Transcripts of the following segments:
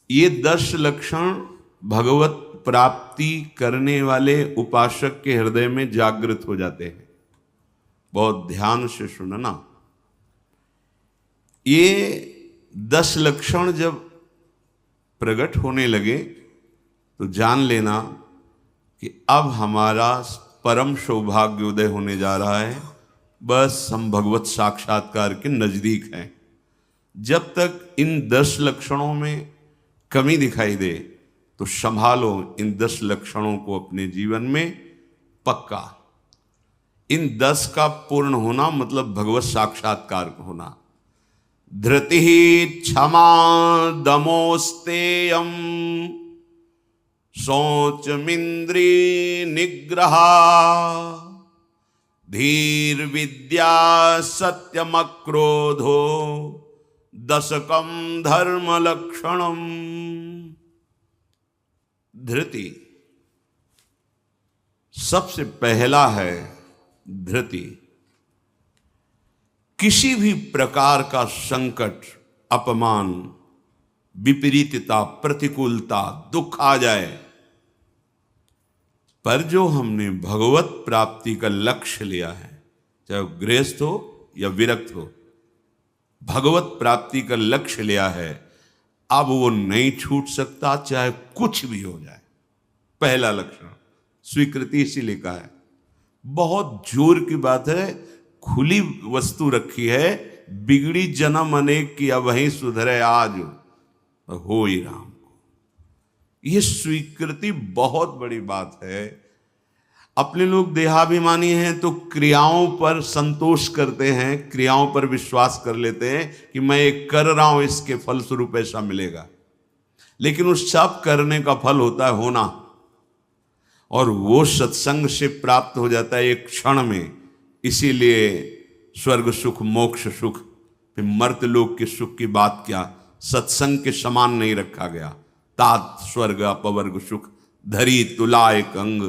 ये 10 लक्षण भगवत प्राप्ति करने वाले उपासक के हृदय में जागृत हो जाते हैं। बहुत ध्यान से सुनना। ये 10 लक्षण जब प्रकट होने लगे तो जान लेना कि अब हमारा परम सौभाग्य उदय होने जा रहा है। बस हम भगवत साक्षात्कार के नजदीक हैं। जब तक इन 10 लक्षणों में कमी दिखाई दे तो संभालो इन 10 लक्षणों को अपने जीवन में पक्का। इन 10 का पूर्ण होना मतलब भगवत साक्षात्कार होना। धृति क्षमा दमोस्तेयम शौचमिंद्री निग्रह धीर विद्या सत्यम क्रोधो दशकम धर्म लक्षणम। धृति सबसे पहला है। धृति किसी भी प्रकार का संकट, अपमान, विपरीतता, प्रतिकूलता, दुख आ जाए, पर जो हमने भगवत प्राप्ति का लक्ष्य लिया है, चाहे वो गृहस्थ हो या विरक्त हो, भगवत प्राप्ति का लक्ष्य लिया है, अब वो नहीं छूट सकता, चाहे कुछ भी हो जाए। पहला लक्षण स्वीकृति इसीलिए कहा है। बहुत जोर की बात है। खुली वस्तु रखी है, बिगड़ी जन्म अनेक की अब वहीं सुधरे आज हो ही राम को। यह स्वीकृति बहुत बड़ी बात है। अपने लोग देहाभिमानी हैं तो क्रियाओं पर संतोष करते हैं, क्रियाओं पर विश्वास कर लेते हैं कि मैं ये कर रहा हूं, इसके फलस्वरूप ऐसा मिलेगा। लेकिन उस सब करने का फल होता है होना, और वो सत्संग से प्राप्त हो जाता है एक क्षण में। इसीलिए स्वर्ग सुख, मोक्ष सुख, फिर मर्त्यलोक के सुख की बात क्या, सत्संग के समान नहीं रखा गया। तात स्वर्ग अपवर्ग सुख धरी तुला एक अंग,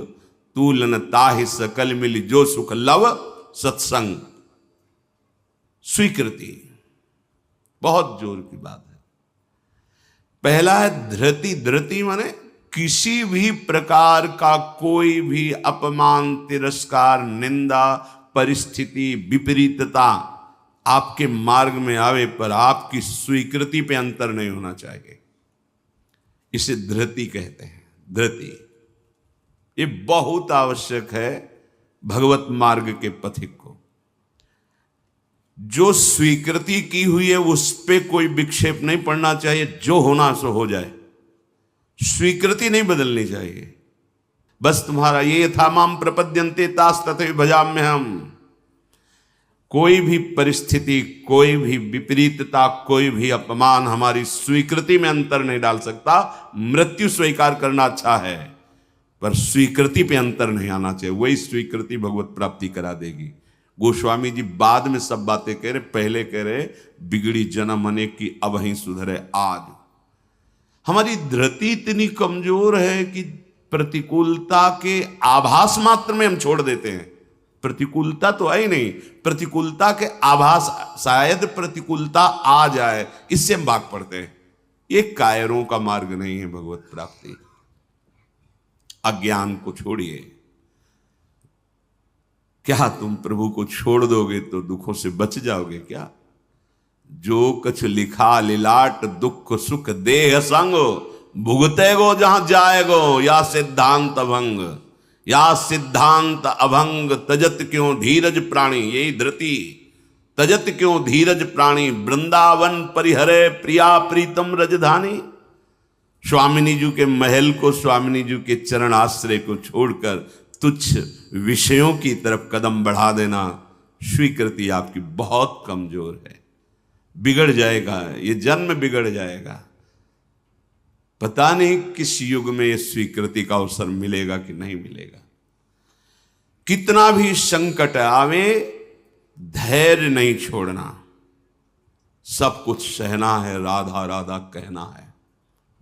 तूलन ताहि सकल मिली जो सुख लव सत्संग। स्वीकृति बहुत जोर की बात है। पहला है धृति। धृति माने किसी भी प्रकार का कोई भी अपमान, तिरस्कार, निंदा, परिस्थिति, विपरीतता आपके मार्ग में आवे पर आपकी स्वीकृति पे अंतर नहीं होना चाहिए। इसे धृति कहते हैं। धृति ये बहुत आवश्यक है भगवत मार्ग के पथिक को। जो स्वीकृति की हुई है उस पे कोई विक्षेप नहीं पड़ना चाहिए। जो होना सो हो जाए, स्वीकृति नहीं बदलनी चाहिए। बस तुम्हारा ये यथा माम प्रपद्यन्ते तास तथैव भजाम्य हम। कोई भी परिस्थिति, कोई भी विपरीतता, कोई भी अपमान हमारी स्वीकृति में अंतर नहीं डाल सकता। मृत्यु स्वीकार करना अच्छा है, पर स्वीकृति पे अंतर नहीं आना चाहिए। वही स्वीकृति भगवत प्राप्ति करा देगी। गोस्वामी जी बाद में सब बातें कह रहे, पहले कह रहे बिगड़ी जन्म अनेक की अब वहीं सुधरे आज। हमारी धृति इतनी कमजोर है कि प्रतिकूलता के आभास मात्र में हम छोड़ देते हैं। प्रतिकूलता तो है ही नहीं, प्रतिकूलता के आभास, शायद प्रतिकूलता आ जाए, इससे हम भाग पड़ते हैं। ये कायरों का मार्ग नहीं है भगवत प्राप्ति। अज्ञान को छोड़िए। क्या तुम प्रभु को छोड़ दोगे तो दुखों से बच जाओगे क्या? जो कछ लिखा लिलाट दुख सुख देह संग, भुगते गो जहां जाएगो या सिद्धांत अभंग। या सिद्धांत अभंग तजत क्यों धीरज प्राणी। यही धृति। तजत क्यों धीरज प्राणी, वृंदावन परिहरे प्रिया प्रीतम रजधानी। स्वामिनी जी के महल को, स्वामिनी जी के चरण आश्रय को छोड़कर तुच्छ विषयों की तरफ कदम बढ़ा देना, स्वीकृति आपकी बहुत कमजोर है। बिगड़ जाएगा, ये जन्म बिगड़ जाएगा। पता नहीं किस युग में ये स्वीकृति का अवसर मिलेगा कि नहीं मिलेगा। कितना भी संकट आवे, धैर्य नहीं छोड़ना। सब कुछ सहना है, राधा राधा कहना है।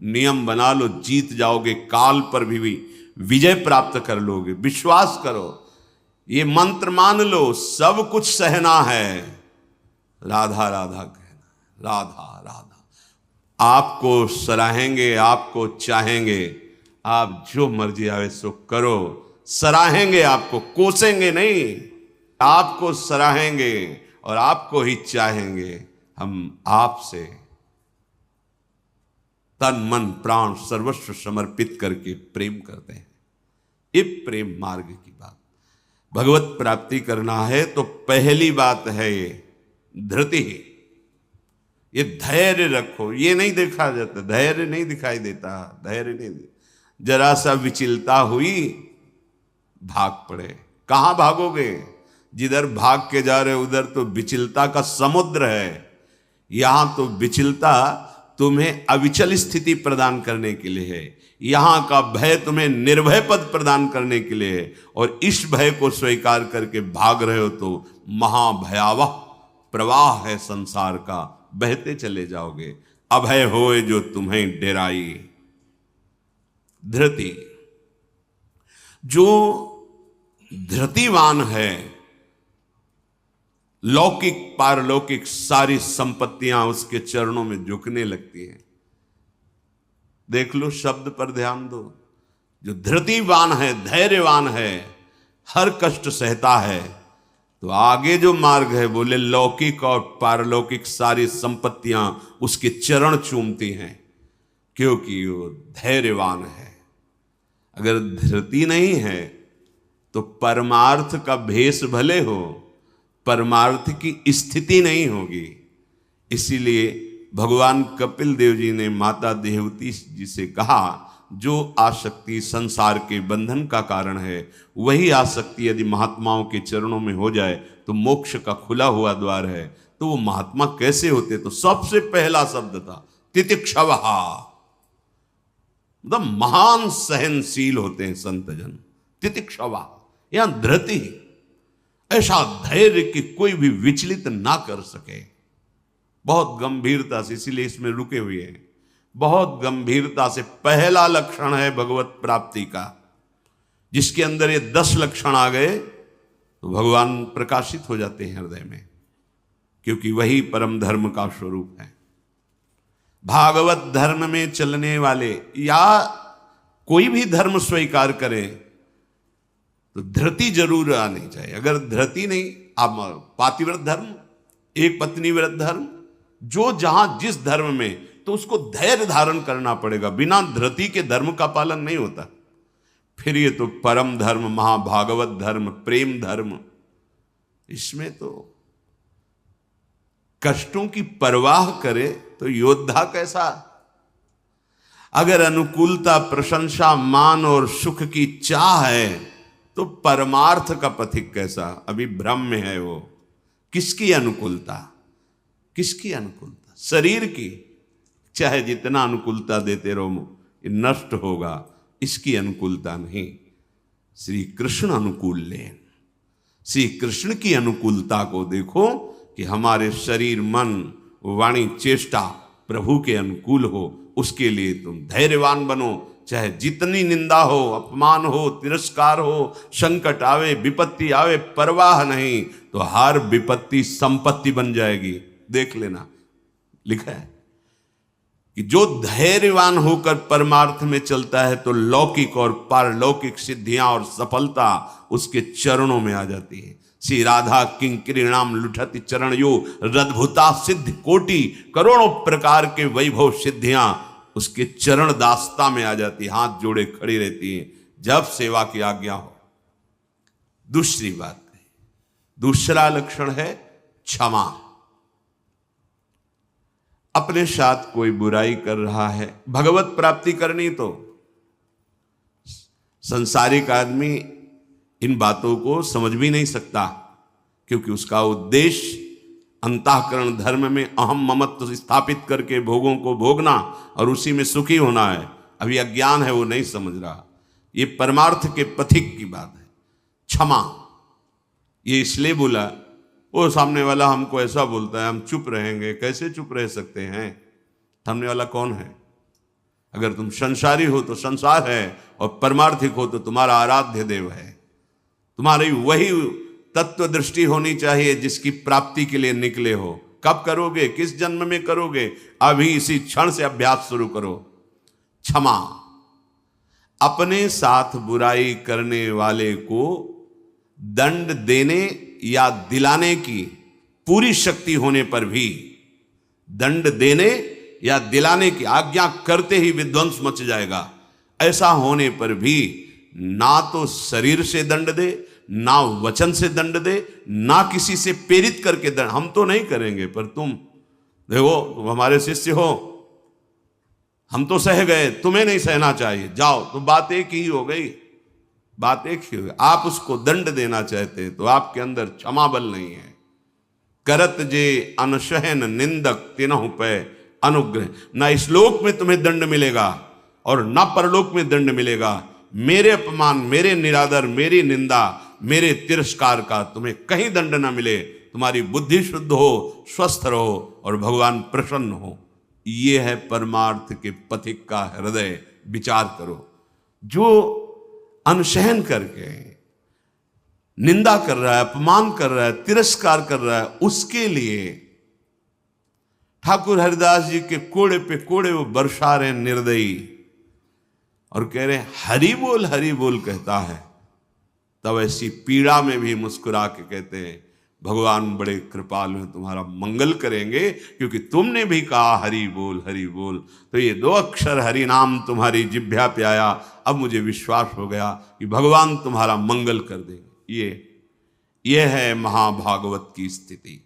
नियम बना लो, जीत जाओगे। काल पर भी विजय प्राप्त कर लोगे। विश्वास करो, ये मंत्र मान लो, सब कुछ सहना है, राधा राधा कहना, राधा राधा। आपको सराहेंगे, आपको चाहेंगे, आप जो मर्जी आवे सो करो। सराहेंगे आपको, कोसेंगे नहीं, आपको सराहेंगे और आपको ही चाहेंगे। हम आपसे तन मन प्राण सर्वस्व समर्पित करके प्रेम करते हैं। ये प्रेम मार्ग की बात। भगवत प्राप्ति करना है तो पहली बात है ये धृति, ये धैर्य रखो। ये नहीं देखा जाता, धैर्य नहीं दिखाई देता, धैर्य नहीं। जरा सा विचलता हुई भाग पड़े। कहां भागोगे? जिधर भाग के जा रहे उधर तो विचलता का समुद्र है। यहां तो विचलता तुम्हें अविचल स्थिति प्रदान करने के लिए है। यहां का भय तुम्हें निर्भय पद प्रदान करने के लिए है। और इस भय को स्वीकार करके भाग रहे हो तो महाभयावह प्रवाह है संसार का, बहते चले जाओगे। अभय होए जो तुम्हें डेराई। धृति, जो धृतिवान है, लौकिक पारलौकिक सारी संपत्तियां उसके चरणों में झुकने लगती हैं। देख लो, शब्द पर ध्यान दो। जो धृतिवान है, धैर्यवान है, हर कष्ट सहता है, तो आगे जो मार्ग है बोले लौकिक और पारलौकिक सारी संपत्तियां उसके चरण चूमती हैं, क्योंकि वो धैर्यवान है। अगर धृति नहीं है तो परमार्थ का भेष भले हो, परमार्थ की स्थिति नहीं होगी। इसीलिए भगवान कपिल देव जी ने माता देवती जी से कहा, जो आसक्ति संसार के बंधन का कारण है, वही आसक्ति यदि महात्माओं के चरणों में हो जाए तो मोक्ष का खुला हुआ द्वार है। तो वो महात्मा कैसे होते? तो सबसे पहला शब्द था तितिक्षवहा, मतलब महान सहनशील होते हैं संत जन। तितिक्षवा, यहां धृति, ऐसा धैर्य कि कोई भी विचलित ना कर सके। बहुत गंभीरता से, इसीलिए इसमें रुके हुए हैं। बहुत गंभीरता से पहला लक्षण है भगवत प्राप्ति का। जिसके अंदर ये 10 लक्षण आ गए तो भगवान प्रकाशित हो जाते हैं हृदय में, क्योंकि वही परम धर्म का स्वरूप है। भागवत धर्म में चलने वाले या कोई भी धर्म स्वीकार करे तो धृति जरूर आनी चाहिए। अगर धृति नहीं, आप पातिव्रत धर्म, एक पत्नी व्रत धर्म, जो जहां जिस धर्म में, तो उसको धैर्य धारण करना पड़ेगा। बिना धृति के धर्म का पालन नहीं होता। फिर ये तो परम धर्म, महाभागवत धर्म, प्रेम धर्म, इसमें तो कष्टों की परवाह करे तो योद्धा कैसा। अगर अनुकूलता, प्रशंसा, मान और सुख की चाह है तो परमार्थ का पथिक कैसा। अभी भ्रम में है वो। किसकी अनुकूलता? किसकी अनुकूलता? शरीर की। चाहे जितना अनुकूलता देते रहो, ये नष्ट होगा। इसकी अनुकूलता नहीं। श्री कृष्ण अनुकूल लेन, श्री कृष्ण की अनुकूलता को देखो कि हमारे शरीर, मन, वाणी, चेष्टा प्रभु के अनुकूल हो। उसके लिए तुम धैर्यवान बनो। चाहे जितनी निंदा हो, अपमान हो, तिरस्कार हो, संकट आवे, विपत्ति आवे, परवाह नहीं। तो हर विपत्ति संपत्ति बन जाएगी। देख लेना, लिखा है कि जो धैर्यवान होकर परमार्थ में चलता है तो लौकिक और पारलौकिक सिद्धियां और सफलता उसके चरणों में आ जाती है। श्री राधा किंकरीणाम लुठति चरण यो रद्भुता सिद्ध कोटि, करोड़ों प्रकार के वैभव सिद्धियां उसके चरण दास्ता में आ जाती, हाथ जोड़े खड़ी रहती हैं जब सेवा की आज्ञा हो। दूसरी बात है, दूसरा लक्षण है क्षमा। अपने साथ कोई बुराई कर रहा है, भगवत प्राप्ति करनी तो संसारिक आदमी इन बातों को समझ भी नहीं सकता, क्योंकि उसका उद्देश्य अंतःकरण धर्म में अहम ममत्व स्थापित करके भोगों को भोगना और उसी में सुखी होना है। अभी अज्ञान है, वो नहीं समझ रहा। ये परमार्थ के पथिक की बात है। क्षमा, ये इसलिए बोला, वो सामने वाला हमको ऐसा बोलता है, हम चुप रहेंगे। कैसे चुप रह सकते हैं? सामने वाला कौन है? अगर तुम संसारी हो तो संसार है, और परमार्थिक हो तो तुम्हारा आराध्य देव है। तुम्हारी वही तत्व दृष्टि होनी चाहिए जिसकी प्राप्ति के लिए निकले हो। कब करोगे, किस जन्म में करोगे? अभी इसी क्षण से अभ्यास शुरू करो। क्षमा, अपने साथ बुराई करने वाले को दंड देने या दिलाने की पूरी शक्ति होने पर भी, दंड देने या दिलाने की आज्ञा करते ही विध्वंस मच जाएगा, ऐसा होने पर भी ना तो शरीर से दंड दे, ना वचन से दंड दे, ना किसी से प्रेरित करके दंड। हम तो नहीं करेंगे, पर तुम देखो, तुम हमारे शिष्य हो, हम तो सह गए, तुम्हें नहीं सहना चाहिए, जाओ। तो बात एक ही हो गई, बात एक ही हो गई। आप उसको दंड देना चाहते तो आपके अंदर क्षमा बल नहीं है। करत जे अनशहन निंदक तिनहु पे अनुग्रह। ना इस लोक में तुम्हें दंड मिलेगा और ना परलोक में दंड मिलेगा। मेरे अपमान, मेरे निरादर, मेरी निंदा, मेरे तिरस्कार का तुम्हें कहीं दंड ना मिले। तुम्हारी बुद्धि शुद्ध हो, स्वस्थ रहो और भगवान प्रसन्न हो। ये है परमार्थ के पथिक का हृदय। विचार करो, जो अनशहन करके निंदा कर रहा है, अपमान कर रहा है, तिरस्कार कर रहा है, उसके लिए ठाकुर हरिदास जी के कोड़े पे कोड़े वो बरसा रहे निर्दयी और कह रहे हरि बोल कहता है। तब ऐसी पीड़ा में भी मुस्कुरा के कहते हैं भगवान बड़े कृपालु हैं, तुम्हारा मंगल करेंगे, क्योंकि तुमने भी कहा हरि बोल। तो ये 2 अक्षर हरि नाम तुम्हारी जिह्वा पे आया। अब मुझे विश्वास हो गया कि भगवान तुम्हारा मंगल कर देंगे। ये है महाभागवत की स्थिति।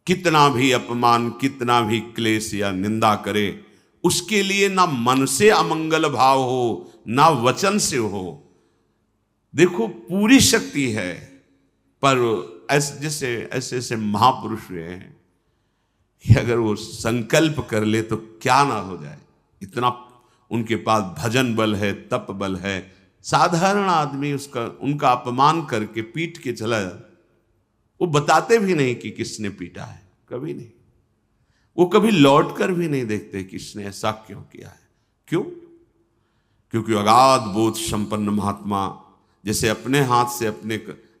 कितना भी अपमान, कितना भी क्लेश या निंदा करे, उसके लिए ना मन से अमंगल भाव हो, ना वचन से हो। देखो, पूरी शक्ति है, पर ऐसे महापुरुष हुए हैं कि अगर वो संकल्प कर ले तो क्या ना हो जाए। इतना उनके पास भजन बल है, तप बल है। साधारण आदमी उनका अपमान करके पीट के चला जाता, वो बताते भी नहीं कि किसने पीटा है, कभी नहीं। वो कभी लौट कर भी नहीं देखते किसने ऐसा क्यों किया है। क्यों? क्योंकि अगाध बोध संपन्न महात्मा जैसे अपने हाथ से,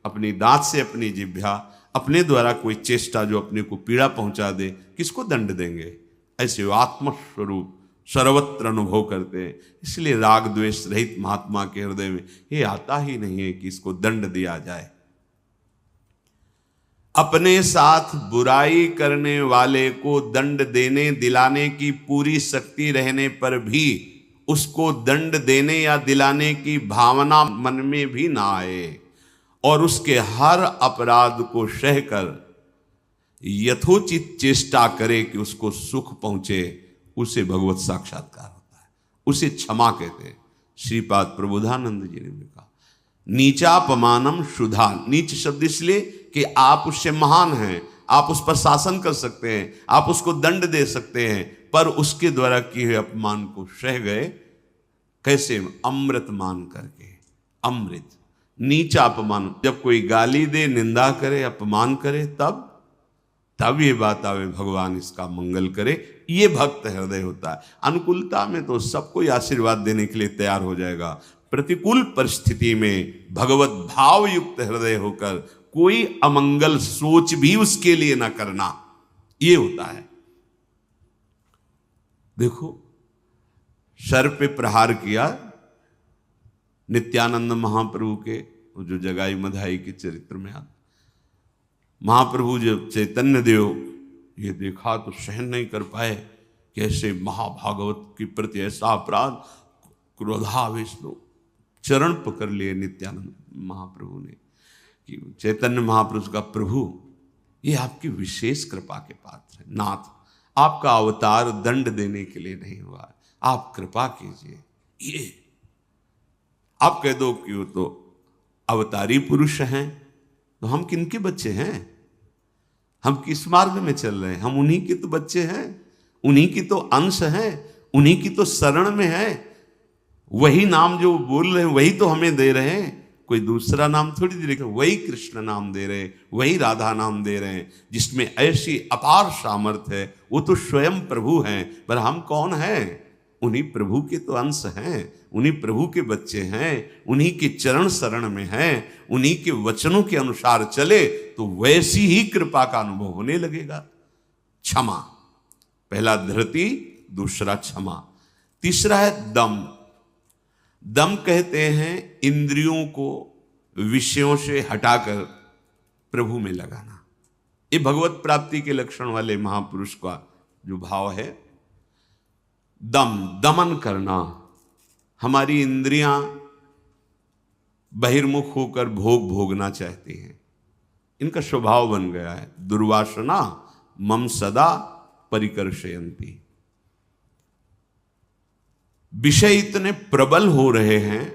अपनी दांत से अपनी जिह्वा, अपने द्वारा कोई चेष्टा जो अपने को पीड़ा पहुंचा दे, किसको दंड देंगे? ऐसे आत्मस्वरूप सर्वत्र अनुभव करते हैं। इसलिए राग द्वेष रहित महात्मा के हृदय में ये आता ही नहीं है कि इसको दंड दिया जाए। अपने साथ बुराई करने वाले को दंड देने दिलाने की पूरी शक्ति रहने पर भी उसको दंड देने या दिलाने की भावना मन में भी ना आए और उसके हर अपराध को सहकर यथोचित चेष्टा करे कि उसको सुख पहुंचे, उसे भगवत साक्षात्कार होता है। उसे क्षमा कहते हैं। श्रीपाद प्रबोधानंद जी ने भी कहा, नीचापमानम शुद्धा। नीच शब्द इसलिए कि आप उससे महान हैं, आप उस पर शासन कर सकते हैं, आप उसको दंड दे सकते हैं, पर उसके द्वारा किए हुए अपमान को सह गए। कैसे? अमृत मान करके। अमृत, नीचा अपमान। जब कोई गाली दे, निंदा करे, अपमान करे, तब ये बात आवे भगवान इसका मंगल करे। ये भक्त हृदय होता है। अनुकूलता में तो सबको आशीर्वाद देने के लिए तैयार हो जाएगा। प्रतिकूल परिस्थिति में भगवत भाव युक्त हृदय होकर कोई अमंगल सोच भी उसके लिए ना करना, ये होता है। देखो, सर पे प्रहार किया नित्यानंद महाप्रभु के, जो जगाई मधाई के चरित्र में आता। महाप्रभु जब चैतन्य देव ये देखा तो सहन नहीं कर पाए, कैसे महाभागवत के प्रति ऐसा अपराध। क्रोधावेश लो, चरण पकड़ लिए नित्यानंद महाप्रभु ने कि चैतन्य महाप्रभु का, प्रभु ये आपकी विशेष कृपा के पात्र है। नाथ, आपका अवतार दंड देने के लिए नहीं हुआ, आप कृपा कीजिए। ये आप कह दो कि वो तो अवतारी पुरुष हैं, तो हम किनके बच्चे हैं? हम किस मार्ग में चल रहे हैं? हम उन्हीं के तो बच्चे हैं, उन्हीं की तो अंश हैं, उन्हीं की तो शरण में है। वही नाम जो बोल रहे हैं वही तो हमें दे रहे हैं, कोई दूसरा नाम थोड़ी दे रहे। वही कृष्ण नाम दे रहे, वही राधा नाम दे रहे हैं, जिसमें ऐसी अपार सामर्थ्य है। वो तो स्वयं प्रभु हैं, पर हम कौन हैं? उन्हीं प्रभु के तो अंश हैं, उन्हीं प्रभु के बच्चे हैं, उन्हीं के चरण शरण में हैं। उन्हीं के वचनों के अनुसार चले तो वैसी ही कृपा का अनुभव होने लगेगा। क्षमा। पहला धृति, दूसरा क्षमा। तीसरा है दम। दम कहते हैं इंद्रियों को विषयों से हटाकर प्रभु में लगाना। ये भगवत प्राप्ति के लक्षण वाले महापुरुष का जो भाव है। दम, दमन करना। हमारी इंद्रियां बहिर्मुख होकर भोग भोगना चाहती हैं, इनका स्वभाव बन गया है। दुर्वासना मम सदा परिकर्षयन्ति। विषय इतने प्रबल हो रहे हैं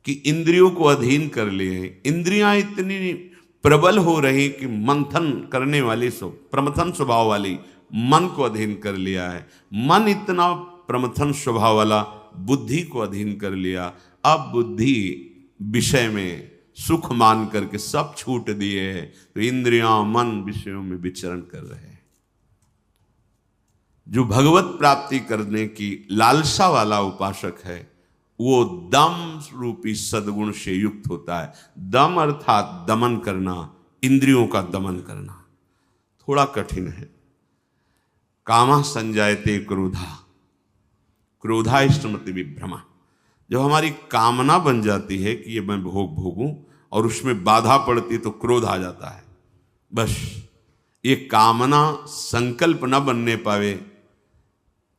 कि इंद्रियों को अधीन कर लिए हैं। इंद्रियां इतनी प्रबल हो रही कि मंथन करने वाली प्रमथन स्वभाव वाली मन को अधीन कर लिया है। मन इतना प्रमथन स्वभाव वाला बुद्धि को अधीन कर लिया। अब बुद्धि विषय में सुख मान करके सब छूट दिए हैं, तो इंद्रियां मन विषयों में विचरण कर रहे हैं। जो भगवत प्राप्ति करने की लालसा वाला उपासक है, वो दम रूपी सद्गुण से युक्त होता है। दम अर्थात दमन करना, इंद्रियों का दमन करना। थोड़ा कठिन है। कामः संजायते क्रोधा, क्रोधा स्मृति विभ्रमा। जब हमारी कामना बन जाती है कि ये मैं भोग भोगूं और उसमें बाधा पड़ती तो क्रोध आ जाता है। बस ये कामना संकल्प न बनने पावे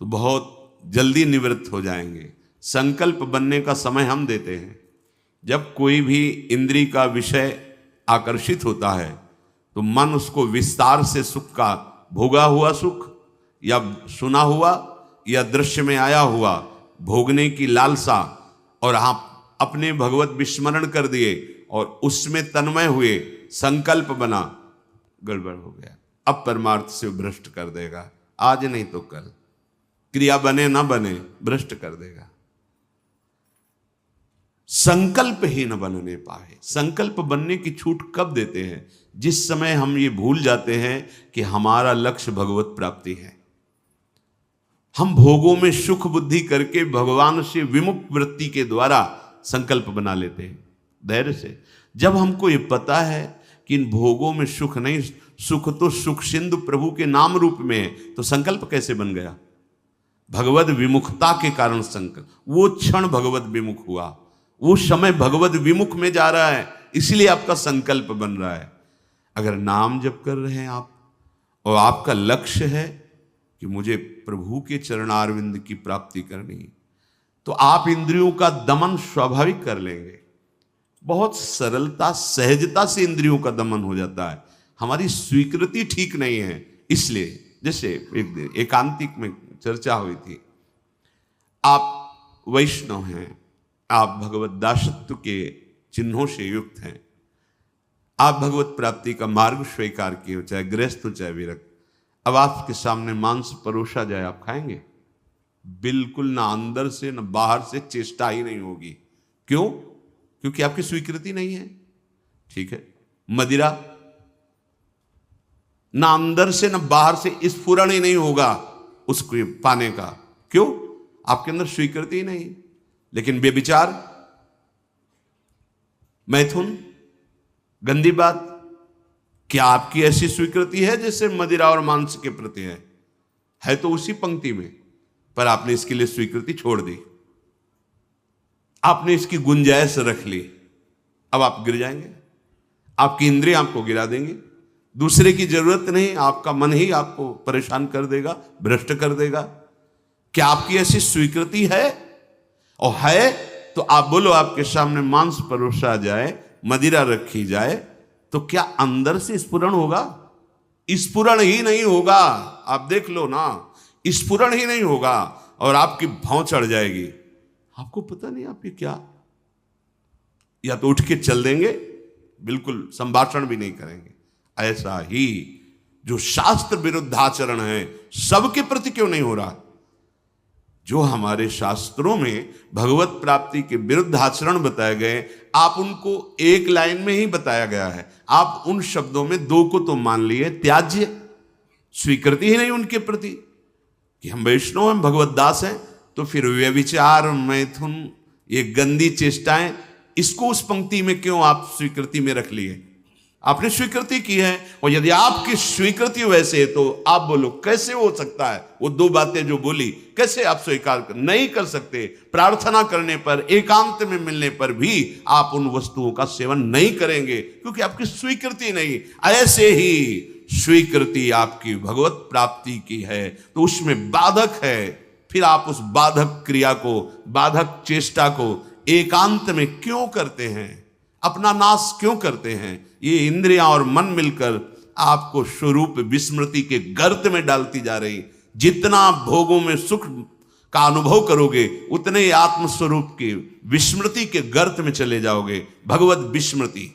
तो बहुत जल्दी निवृत्त हो जाएंगे। संकल्प बनने का समय हम देते हैं। जब कोई भी इंद्री का विषय आकर्षित होता है तो मन उसको विस्तार से सुख का, भोगा हुआ सुख या सुना हुआ या दृश्य में आया हुआ भोगने की लालसा, और आप अपने भगवत विस्मरण कर दिए और उसमें तन्मय हुए, संकल्प बना, गड़बड़ हो गया। अब परमार्थ से भ्रष्ट कर देगा। आज नहीं तो कल, क्रिया बने ना बने, भ्रष्ट कर देगा। संकल्प ही न बनने पाए। संकल्प बनने की छूट कब देते हैं? जिस समय हम ये भूल जाते हैं कि हमारा लक्ष्य भगवत प्राप्ति है। हम भोगों में सुख बुद्धि करके भगवान से विमुख वृत्ति के द्वारा संकल्प बना लेते हैं धैर्य से। जब हमको ये पता है कि इन भोगों में सुख नहीं, सुख तो सुख सिंधु प्रभु के नाम रूप में है, तो संकल्प कैसे बन गया? भगवत विमुखता के कारण संकल्प। वो क्षण भगवत विमुख हुआ, वो समय भगवत विमुख में जा रहा है, इसलिए आपका संकल्प बन रहा है। अगर नाम जप कर रहे हैं आप और आपका लक्ष्य है कि मुझे प्रभु के चरणारविंद की प्राप्ति करनी, तो आप इंद्रियों का दमन स्वाभाविक कर लेंगे। बहुत सरलता सहजता से इंद्रियों का दमन हो जाता है। हमारी स्वीकृति ठीक नहीं है, इसलिए जैसे एक दिन एकांतिक में चर्चा हुई थी, आप वैष्णव हैं, आप भगवत दासत्व के चिन्हों से युक्त हैं, आप भगवत प्राप्ति का मार्ग स्वीकार किए हो, चाहे गृहस्थ हो चाहे विरक्त। अब आपके सामने मांस परोसा जाए, आप खाएंगे? बिल्कुल ना, अंदर से ना बाहर से चेष्टा ही नहीं होगी। क्यों? क्योंकि आपकी स्वीकृति नहीं है। ठीक है, मदिरा ना अंदर से ना बाहर से स्फुरण ही नहीं होगा उसको पाने का। क्यों? आपके अंदर स्वीकृति ही नहीं। लेकिन बेविचार, मैथुन, गंदी बात, क्या आपकी ऐसी स्वीकृति है जैसे मदिरा और मांस के प्रति है तो उसी पंक्ति में, पर आपने इसके लिए स्वीकृति छोड़ दी, आपने इसकी गुंजाइश रख ली। अब आप गिर जाएंगे, आपकी इंद्रियां आपको गिरा देंगी। दूसरे की जरूरत नहीं, आपका मन ही आपको परेशान कर देगा, भ्रष्ट कर देगा। क्या आपकी ऐसी स्वीकृति है? और है तो आप बोलो, आपके सामने मांस परोसा जाए, मदिरा रखी जाए, तो क्या अंदर से स्फुरण होगा? स्फुरण ही नहीं होगा। आप देख लो ना, स्फुरण ही नहीं होगा और आपकी भौं चढ़ जाएगी। आपको पता नहीं आप ये क्या, या तो उठ के चल देंगे, बिल्कुल संभाषण भी नहीं करेंगे। ऐसा ही जो शास्त्र विरुद्ध आचरण है, सबके प्रति क्यों नहीं हो रहा? जो हमारे शास्त्रों में भगवत प्राप्ति के विरुद्ध आचरण बताए गए, आप उनको एक लाइन में ही बताया गया है। आप उन शब्दों में दो को तो मान लिए त्याज्य, स्वीकृति ही नहीं उनके प्रति कि हम वैष्णव हैं, भगवत दास हैं, तो फिर व्यभिचार, मैथुन, ये गंदी चेष्टाएं, इसको उस पंक्ति में क्यों आप स्वीकृति में रख लिए? आपने स्वीकृति की है, और यदि आपकी स्वीकृति वैसे है तो आप बोलो कैसे हो सकता है वो दो बातें जो बोली, कैसे आप स्वीकार नहीं कर सकते? प्रार्थना करने पर, एकांत में मिलने पर भी आप उन वस्तुओं का सेवन नहीं करेंगे क्योंकि आपकी स्वीकृति नहीं। ऐसे ही स्वीकृति आपकी भगवत प्राप्ति की है तो उसमें बाधक है, फिर आप उस बाधक क्रिया को, बाधक चेष्टा को एकांत में क्यों करते हैं? अपना नाश क्यों करते हैं? ये इंद्रियां और मन मिलकर आपको स्वरूप विस्मृति के गर्त में डालती जा रही। जितना भोगों में सुख का अनुभव करोगे उतने ही आत्मस्वरूप की विस्मृति के गर्त में चले जाओगे। भगवत विस्मृति,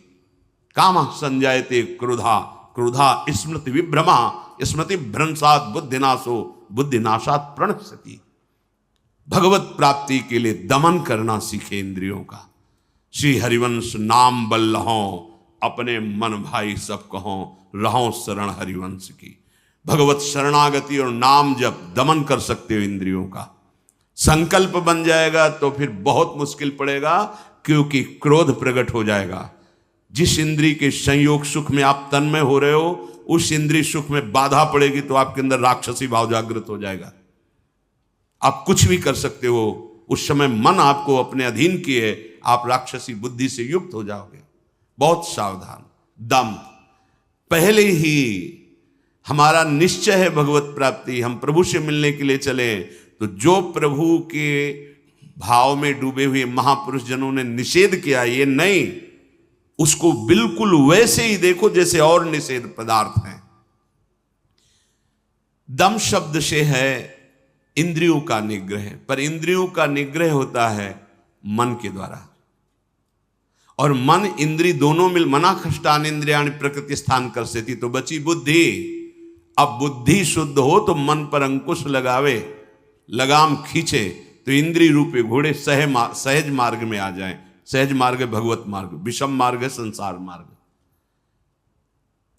काम संजायते क्रोधा, क्रोधा स्मृति विभ्रमा, स्मृति भ्रंशात बुद्धिनाशो, बुद्धिनाशात प्रणश्यति। भगवत प्राप्ति के लिए दमन करना सीखे इंद्रियों का। श्री हरिवंश नाम बल लहों, अपने मन भाई सब कहों, रहों शरण हरिवंश की। भगवत शरणागति और नाम जब दमन कर सकते हो इंद्रियों का, संकल्प बन जाएगा तो फिर बहुत मुश्किल पड़ेगा क्योंकि क्रोध प्रकट हो जाएगा। जिस इंद्री के संयोग सुख में आप तन्मय हो रहे हो उस इंद्री सुख में बाधा पड़ेगी तो आपके अंदर राक्षसी भाव जागृत हो जाएगा। आप कुछ भी कर सकते हो, उस समय मन आपको अपने अधीन किए आप राक्षसी बुद्धि से युक्त हो जाओगे। बहुत सावधान। दम, पहले ही हमारा निश्चय है भगवत प्राप्ति, हम प्रभु से मिलने के लिए चले तो जो प्रभु के भाव में डूबे हुए महापुरुष जनों ने निषेध किया ये नहीं, उसको बिल्कुल वैसे ही देखो जैसे और निषेध पदार्थ हैं। दम शब्द से है इंद्रियों का निग्रह, पर इंद्रियों का निग्रह होता है मन के द्वारा, और मन इंद्री दोनों मिल मना खष्टान इंद्रियाणि प्रकृति स्थान कर सेती, तो बची बुद्धि। अब बुद्धि शुद्ध हो तो मन पर अंकुश लगावे, लगाम खींचे तो इंद्री रूपी घोड़े सहज मार्ग में आ जाएं। सहज मार्ग है भगवत मार्ग, विषम मार्ग है संसार मार्ग।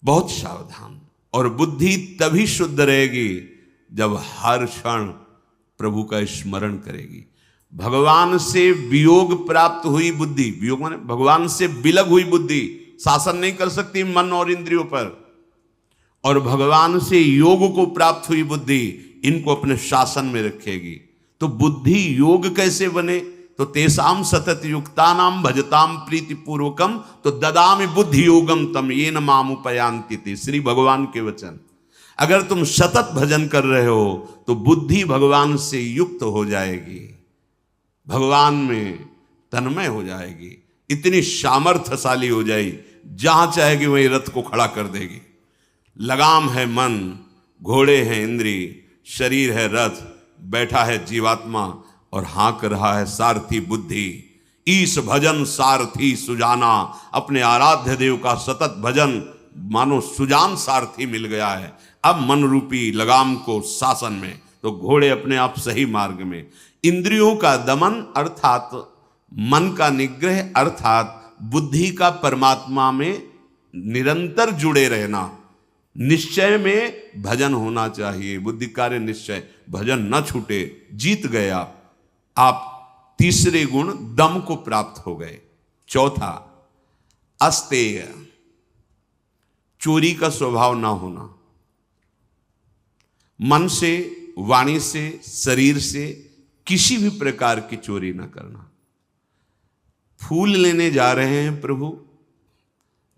बहुत सावधान। और बुद्धि तभी शुद्ध रहेगी जब हर क्षण प्रभु का स्मरण करेगी। भगवान से वियोग प्राप्त हुई बुद्धि, वियोग माने भगवान से विलग हुई बुद्धि शासन नहीं कर सकती मन और इंद्रियों पर, और भगवान से योग को प्राप्त हुई बुद्धि इनको अपने शासन में रखेगी। तो बुद्धि योग कैसे बने? तो तेसाम सतत युक्तानाम भजताम प्रीति पूर्वकम तो ददामि बुद्धि योगम तम येन माम उपयांति ते। श्री भगवान के वचन। अगर तुम सतत भजन कर रहे हो तो बुद्धि भगवान से युक्त हो जाएगी, भगवान में तन्मय हो जाएगी, इतनी सामर्थ्यशाली हो जाएगी, जहां चाहेगी वहीं रथ को खड़ा कर देगी। लगाम है मन, घोड़े हैं इंद्री, शरीर है रथ, बैठा है जीवात्मा और हाँक रहा है सारथी बुद्धि। ईश भजन सारथी सुजाना, अपने आराध्य देव का सतत भजन मानो सुजान सारथी मिल गया है। अब मन रूपी लगाम को शासन में, तो घोड़े अपने आप सही मार्ग में। इंद्रियों का दमन अर्थात मन का निग्रह, अर्थात बुद्धि का परमात्मा में निरंतर जुड़े रहना। निश्चय में भजन होना चाहिए, बुद्धि कार्य निश्चय, भजन न छूटे। जीत गए आप तीसरे गुण दम को प्राप्त हो गए। चौथा अस्तेय, चोरी का स्वभाव ना होना। मन से, वाणी से, शरीर से किसी भी प्रकार की चोरी ना करना। फूल लेने जा रहे हैं प्रभु,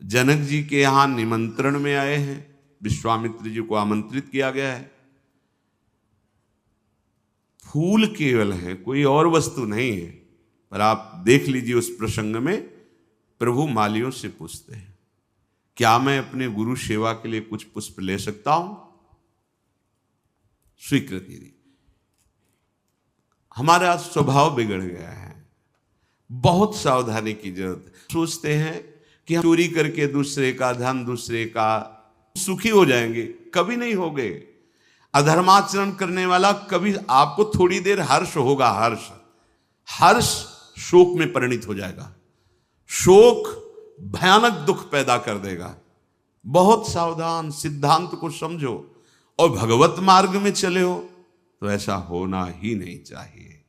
जनक जी के यहां निमंत्रण में आए हैं, विश्वामित्र जी को आमंत्रित किया गया है। फूल केवल है, कोई और वस्तु नहीं है। पर आप देख लीजिए उस प्रसंग में प्रभु मालियों से पूछते हैं, क्या मैं अपने गुरु सेवा के लिए कुछ पुष्प ले सकता हूं? स्वीकृति दी। हमारा स्वभाव बिगड़ गया है, बहुत सावधानी की जरूरत है। सोचते हैं कि हम चोरी करके दूसरे का धन, दूसरे का सुखी हो जाएंगे, कभी नहीं हो गए। अधर्माचरण करने वाला कभी, आपको थोड़ी देर हर्ष होगा, हर्ष शोक में परिणित हो जाएगा, शोक भयानक दुख पैदा कर देगा। बहुत सावधान, सिद्धांत को समझो और भगवत मार्ग में चले हो तो ऐसा होना ही नहीं चाहिए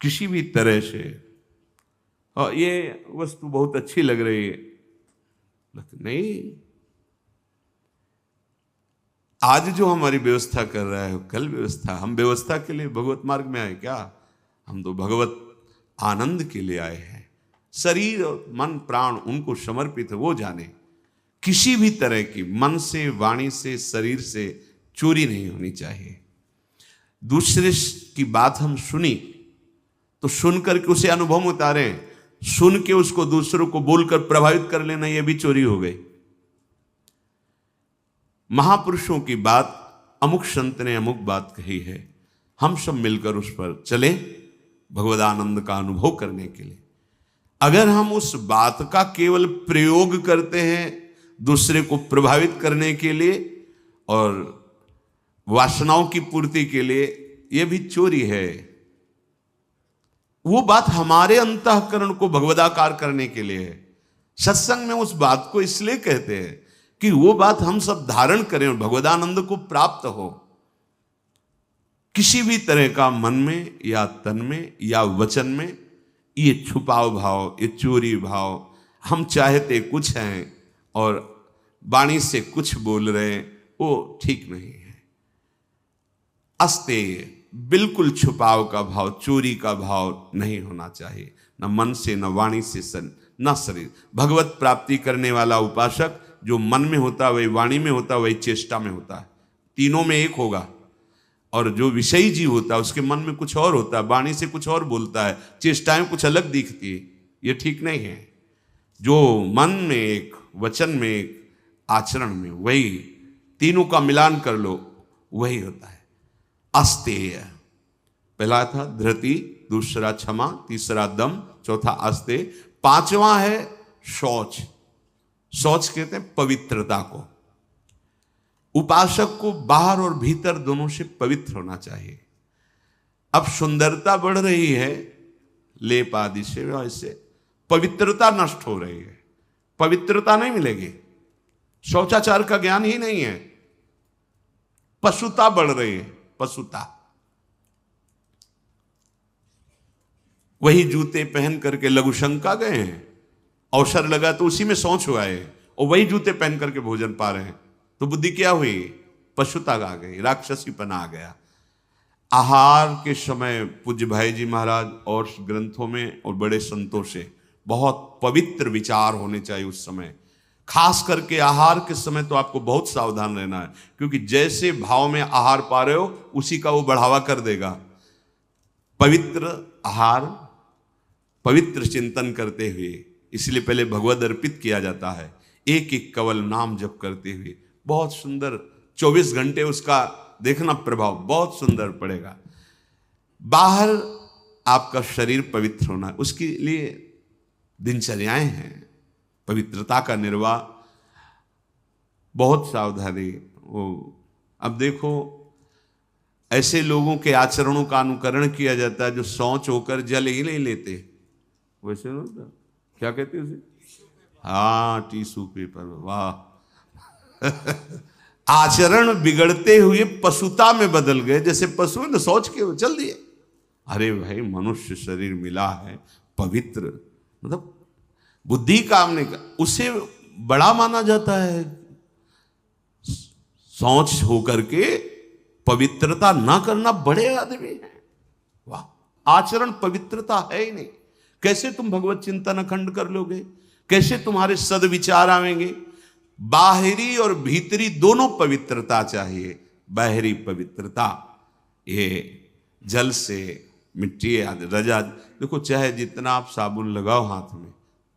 किसी भी तरह से। और ये वस्तु बहुत अच्छी लग रही है, नहीं, आज जो हमारी व्यवस्था कर रहा है कल व्यवस्था, हम व्यवस्था के लिए भगवत मार्ग में आए क्या? हम तो भगवत आनंद के लिए आए हैं। शरीर और मन प्राण उनको समर्पित है, वो जाने। किसी भी तरह की मन से, वाणी से, शरीर से चोरी नहीं होनी चाहिए। दूसरे की बात हम सुनी तो सुन करके उसे अनुभव में उतारें, सुन के उसको दूसरों को बोलकर प्रभावित कर लेना, यह भी चोरी हो गई। महापुरुषों की बात, अमुक संत ने अमुक बात कही है, हम सब मिलकर उस पर चले भगवदानंद का अनुभव करने के लिए। अगर हम उस बात का केवल प्रयोग करते हैं दूसरे को प्रभावित करने के लिए और वासनाओं की पूर्ति के लिए, यह भी चोरी है। वो बात हमारे अंतःकरण को भगवदाकार करने के लिए है। सत्संग में उस बात को इसलिए कहते हैं कि वो बात हम सब धारण करें और भगवदानंद को प्राप्त हो। किसी भी तरह का मन में या तन में या वचन में ये छुपाव भाव, ये चोरी भाव, हम चाहते कुछ हैं और वाणी से कुछ बोल रहे हैं, वो ठीक नहीं है। अस्तेय, बिल्कुल छुपाव का भाव, चोरी का भाव नहीं होना चाहिए, न मन से, न वाणी से, न शरीर। भगवत प्राप्ति करने वाला उपासक जो मन में होता है वही वाणी में होता है, वही चेष्टा में होता है, तीनों में एक होगा। और जो विषयी जीव होता है उसके मन में कुछ और होता है, वाणी से कुछ और बोलता है, चेष्टाएं कुछ अलग दिखती है, ये ठीक नहीं है। जो मन में एक, वचन में एक, आचरण में वही, तीनों का मिलान कर लो, वही होता है अस्तेय। पहला था धृति, दूसरा क्षमा, तीसरा दम, चौथा अस्तेय, पांचवा है शौच। शौच कहते हैं पवित्रता को। उपासक को बाहर और भीतर दोनों से पवित्र होना चाहिए। अब सुंदरता बढ़ रही है लेप आदि से, वैसे पवित्रता नष्ट हो रही है, पवित्रता नहीं मिलेगी। शौचाचार का ज्ञान ही नहीं है, पशुता बढ़ रही है, पशुता। वही जूते पहन करके लघु शंका गए हैं, अवसर लगा तो उसी में शौच हुआ है, और वही जूते पहन करके भोजन पा रहे हैं, तो बुद्धि क्या हुई? पशुता आ गई, राक्षसीपना आ गया। आहार के समय पूज्य भाई जी महाराज और ग्रंथों में और बड़े संतों से बहुत पवित्र विचार होने चाहिए उस समय। खास करके आहार के समय तो आपको बहुत सावधान रहना है, क्योंकि जैसे भाव में आहार पा रहे हो उसी का वो बढ़ावा कर देगा। पवित्र आहार, पवित्र चिंतन करते हुए, इसलिए पहले भगवद अर्पित किया जाता है, एक एक कवल नाम जप करते हुए। बहुत सुंदर 24 घंटे उसका देखना प्रभाव बहुत सुंदर पड़ेगा। बाहर आपका शरीर पवित्र होना, उसके लिए दिनचर्याएं हैं, पवित्रता का निर्वाह, बहुत सावधानी। वो अब देखो ऐसे लोगों के आचरणों का अनुकरण किया जाता है जो शौच होकर जल ही नहीं लेते। वैसे ना क्या कहते हैं उसे? हाँ, टिश्यू पेपर। वाह आचरण बिगड़ते हुए पशुता में बदल गए। जैसे पशु ने सोच के चल दिए। अरे भाई, मनुष्य शरीर मिला है पवित्र, मतलब बुद्धि काम नहीं कर, उसे बड़ा माना जाता है। सोच होकर के पवित्रता ना करना बड़े आदमी हैं। वाह, आचरण पवित्रता है ही नहीं। कैसे तुम भगवत चिंतन अखंड कर लोगे? कैसे तुम्हारे सदविचार आवेंगे? बाहरी और भीतरी दोनों पवित्रता चाहिए। बाहरी पवित्रता ये जल से, मिट्टी आदि, रजा। देखो, चाहे जितना आप साबुन लगाओ हाथ में,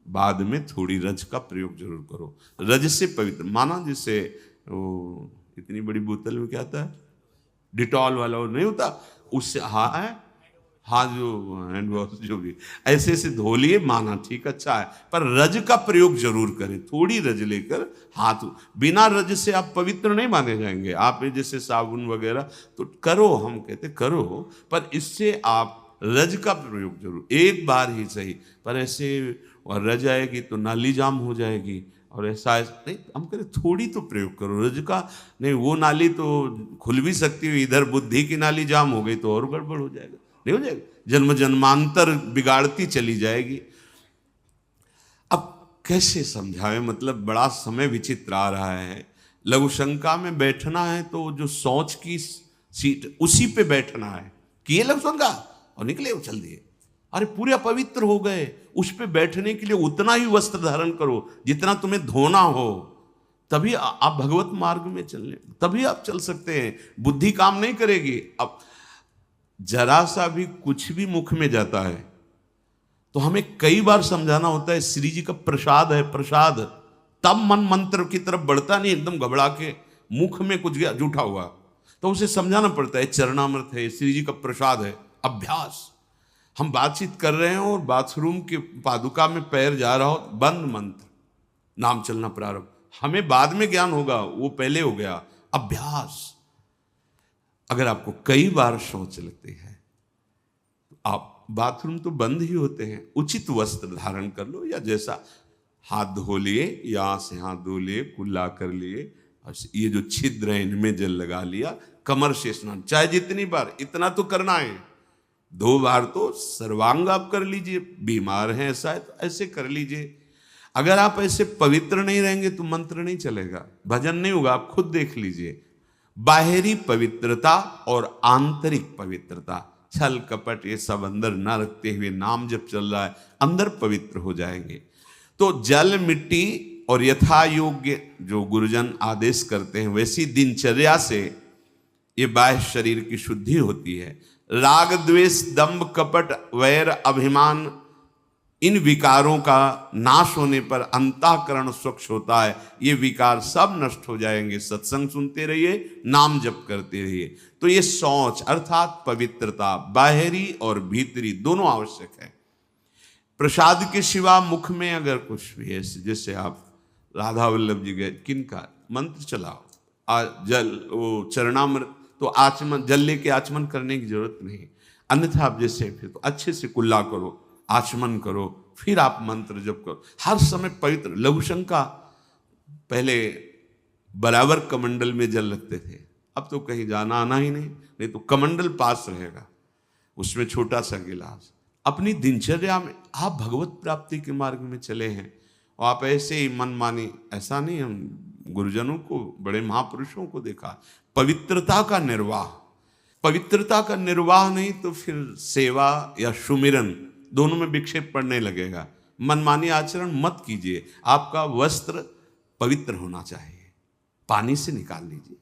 बाद में थोड़ी रज का प्रयोग जरूर करो। रज से पवित्र माना, जिससे वो इतनी बड़ी बोतल में क्या आता है, डिटॉल वाला, वो नहीं होता, उससे हाँ जो हैंड वॉश जो भी ऐसे ऐसे धो लिए, माना ठीक, अच्छा है, पर रज का प्रयोग जरूर करें। थोड़ी रज लेकर हाथ, बिना रज से आप पवित्र नहीं माने जाएंगे। आप जैसे साबुन वगैरह तो करो, हम कहते करो, पर इससे आप रज का प्रयोग जरूर, एक बार ही सही, पर ऐसे रज आएगी तो नाली जाम हो जाएगी, और ऐसा नहीं, हम करें थोड़ी तो प्रयोग करो रज का। नहीं, वो नाली तो खुल भी सकती है, इधर बुद्धि की नाली जाम हो गई तो और गड़बड़ हो जाएगा, नहीं हो जाएगा, जन्म जन्मांतर बिगाड़ती चली जाएगी। अब कैसे समझाएं, मतलब बड़ा समय विचित्र आ रहा है। लघु शंका में बैठना है तो जो सोच की सीट उसी पे बैठना है, किए लघु शंका और निकले उछल दिए। अरे पूरे अपवित्र हो गए, उस पे बैठने के लिए उतना ही वस्त्र धारण करो जितना तुम्हें धोना हो, तभी आप भगवत मार्ग में चलने, तभी आप चल सकते हैं। बुद्धि काम नहीं करेगी। अब जरा सा भी कुछ भी मुख में जाता है तो हमें कई बार समझाना होता है, श्री जी का प्रसाद है, प्रसाद, तब मन मंत्र की तरफ बढ़ता नहीं, एकदम घबरा के मुख में कुछ गया जूठा हुआ तो उसे समझाना पड़ता है, चरणामृत है, श्री जी का प्रसाद है। अभ्यास, हम बातचीत कर रहे हो और बाथरूम के पादुका में पैर जा रहा हो, बंद मंत्र, नाम चलना प्रारंभ, हमें बाद में ज्ञान होगा, वो पहले हो गया। अभ्यास। अगर आपको कई बार शौच लगते हैं, आप बाथरूम तो बंद ही होते हैं, उचित वस्त्र धारण कर लो, या जैसा हाथ धो लिए, यहाँ से हाथ धो लिए, कुल्ला कर लिए, और ये जो छिद्र है इनमें जल लगा लिया, कमर से स्नान, चाहे जितनी बार, इतना तो करना है। 2 बार तो सर्वांग आप कर लीजिए, बीमार हैं ऐसा है तो ऐसे कर लीजिए। अगर आप ऐसे पवित्र नहीं रहेंगे तो मंत्र नहीं चलेगा, भजन नहीं होगा। आप खुद देख लीजिए, बाहरी पवित्रता और आंतरिक पवित्रता, छल कपट ये सब अंदर ना रखते हुए नाम जब चल रहा है, अंदर पवित्र हो जाएंगे। तो जल, मिट्टी और यथा योग्य जो गुरुजन आदेश करते हैं वैसी दिनचर्या से ये बाह्य शरीर की शुद्धि होती है। राग, द्वेष, दंभ, कपट, वैर, अभिमान, इन विकारों का नाश होने पर अंतःकरण स्वच्छ होता है। ये विकार सब नष्ट हो जाएंगे। सत्संग सुनते रहिए, नाम जप करते रहिए। तो ये शौच अर्थात पवित्रता, बाहरी और भीतरी दोनों आवश्यक है। प्रसाद के सिवा मुख में अगर कुछ भी है, जैसे आप राधा वल्लभ जी गए, किनका मंत्र चलाओ, जल, वो चरणामृत, तो आचमन, जल लेके आचमन करने की जरूरत नहीं। अन्यथा आप जैसे फिर तो अच्छे से कुल्ला करो, आचमन करो, फिर आप मंत्र जप करो, हर समय पवित्र। लघु शंका पहले बराबर कमंडल में जल रखते थे, अब तो कहीं जाना आना ही नहीं तो कमंडल पास रहेगा, उसमें छोटा सा गिलास। अपनी दिनचर्या में आप भगवत प्राप्ति के मार्ग में चले हैं और आप ऐसे ही मन मानी, ऐसा नहीं। हम गुरुजनों को, बड़े महापुरुषों को देखा, पवित्रता का निर्वाह, पवित्रता का निर्वाह नहीं तो फिर सेवा या सुमिरन दोनों में विक्षेप पड़ने लगेगा। मनमानी आचरण मत कीजिए। आपका वस्त्र पवित्र होना चाहिए, पानी से निकाल लीजिए,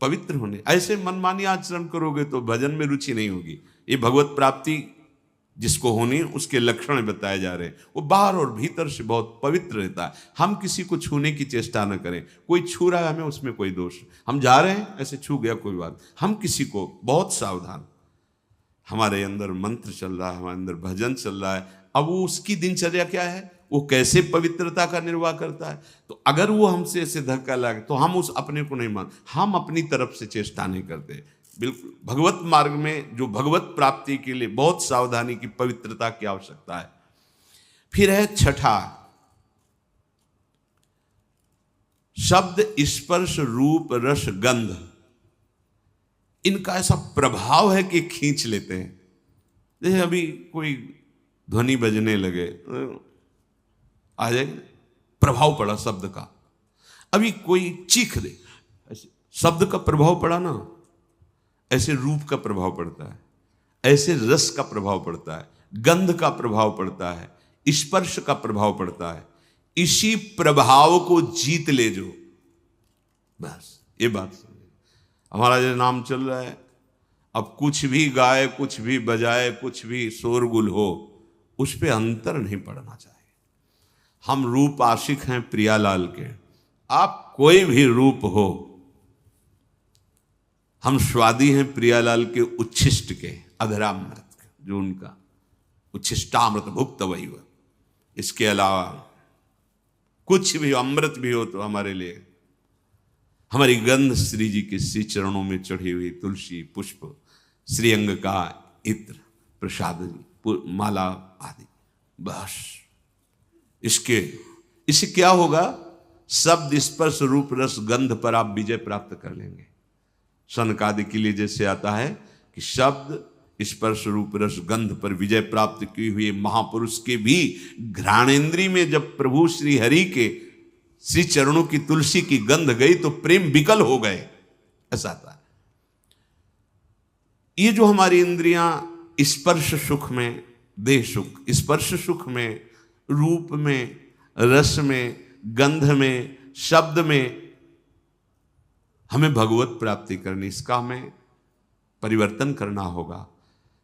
पवित्र होने। ऐसे मनमानी आचरण करोगे तो भजन में रुचि नहीं होगी। ये भगवत प्राप्ति जिसको होनी उसके लक्षण बताए जा रहे हैं। वो बाहर और भीतर से बहुत पवित्र रहता है। हम किसी को छूने की चेष्टा न करें। कोई छू रहा है हमें, उसमें कोई दोष, हम जा रहे हैं ऐसे छू गया कोई बात, हम किसी को बहुत सावधान। हमारे अंदर मंत्र चल रहा है, हमारे अंदर भजन चल रहा है। अब वो उसकी दिनचर्या क्या है, वो कैसे पवित्रता का निर्वाह करता है। तो अगर वो हमसे ऐसे धक्का लगे तो हम उस अपने को नहीं मान, हम अपनी तरफ से चेष्टा नहीं करते। बिल्कुल भगवत मार्ग में जो भगवत प्राप्ति के लिए बहुत सावधानी की, पवित्रता की आवश्यकता है। फिर है छठा, शब्द, स्पर्श, रूप, रस, गंध, इनका ऐसा प्रभाव है कि खींच लेते हैं। जैसे अभी कोई ध्वनि बजने लगे, आ जाएगा, प्रभाव पड़ा शब्द का। अभी कोई चीख दे, ऐसे शब्द का प्रभाव पड़ा ना, ऐसे रूप का प्रभाव पड़ता है, ऐसे रस का प्रभाव पड़ता है, गंध का प्रभाव पड़ता है, स्पर्श का प्रभाव पड़ता है। इसी प्रभाव को जीत ले जो, बस ये बात समझे। हमारा जो नाम चल रहा है, अब कुछ भी गाए, कुछ भी बजाए, कुछ भी शोरगुल हो, उस पर अंतर नहीं पड़ना चाहिए। हम रूप आशिक हैं प्रियालाल के, आप कोई भी रूप हो, हम स्वादी हैं प्रियालाल के उच्छिष्ट के, अधरामृत के, जो उनका उच्छिष्टामृत भुक्त वही हुआ। इसके अलावा कुछ भी अमृत भी हो तो हमारे लिए, हमारी गंध श्री जी के श्री चरणों में चढ़ी हुई तुलसी, पुष्प, श्रीअंग का इत्र, प्रसाद, माला आदि, बस। इससे क्या होगा, शब्द, स्पर्श, रूप, रस, गंध पर आप विजय प्राप्त कर लेंगे। सनकादि के लिए जैसे आता है कि शब्द, स्पर्श रूप रस गंध पर विजय प्राप्त की हुई महापुरुष के भी घ्राणेन्द्री में जब प्रभु श्री हरि के श्री चरणों की तुलसी की गंध गई तो प्रेम विकल हो गए, ऐसा था। ये जो हमारी इंद्रियां स्पर्श सुख में, देह सुख, स्पर्श सुख में, रूप में, रस में, गंध में, शब्द में हमें भगवत प्राप्ति करनी, इसका हमें परिवर्तन करना होगा।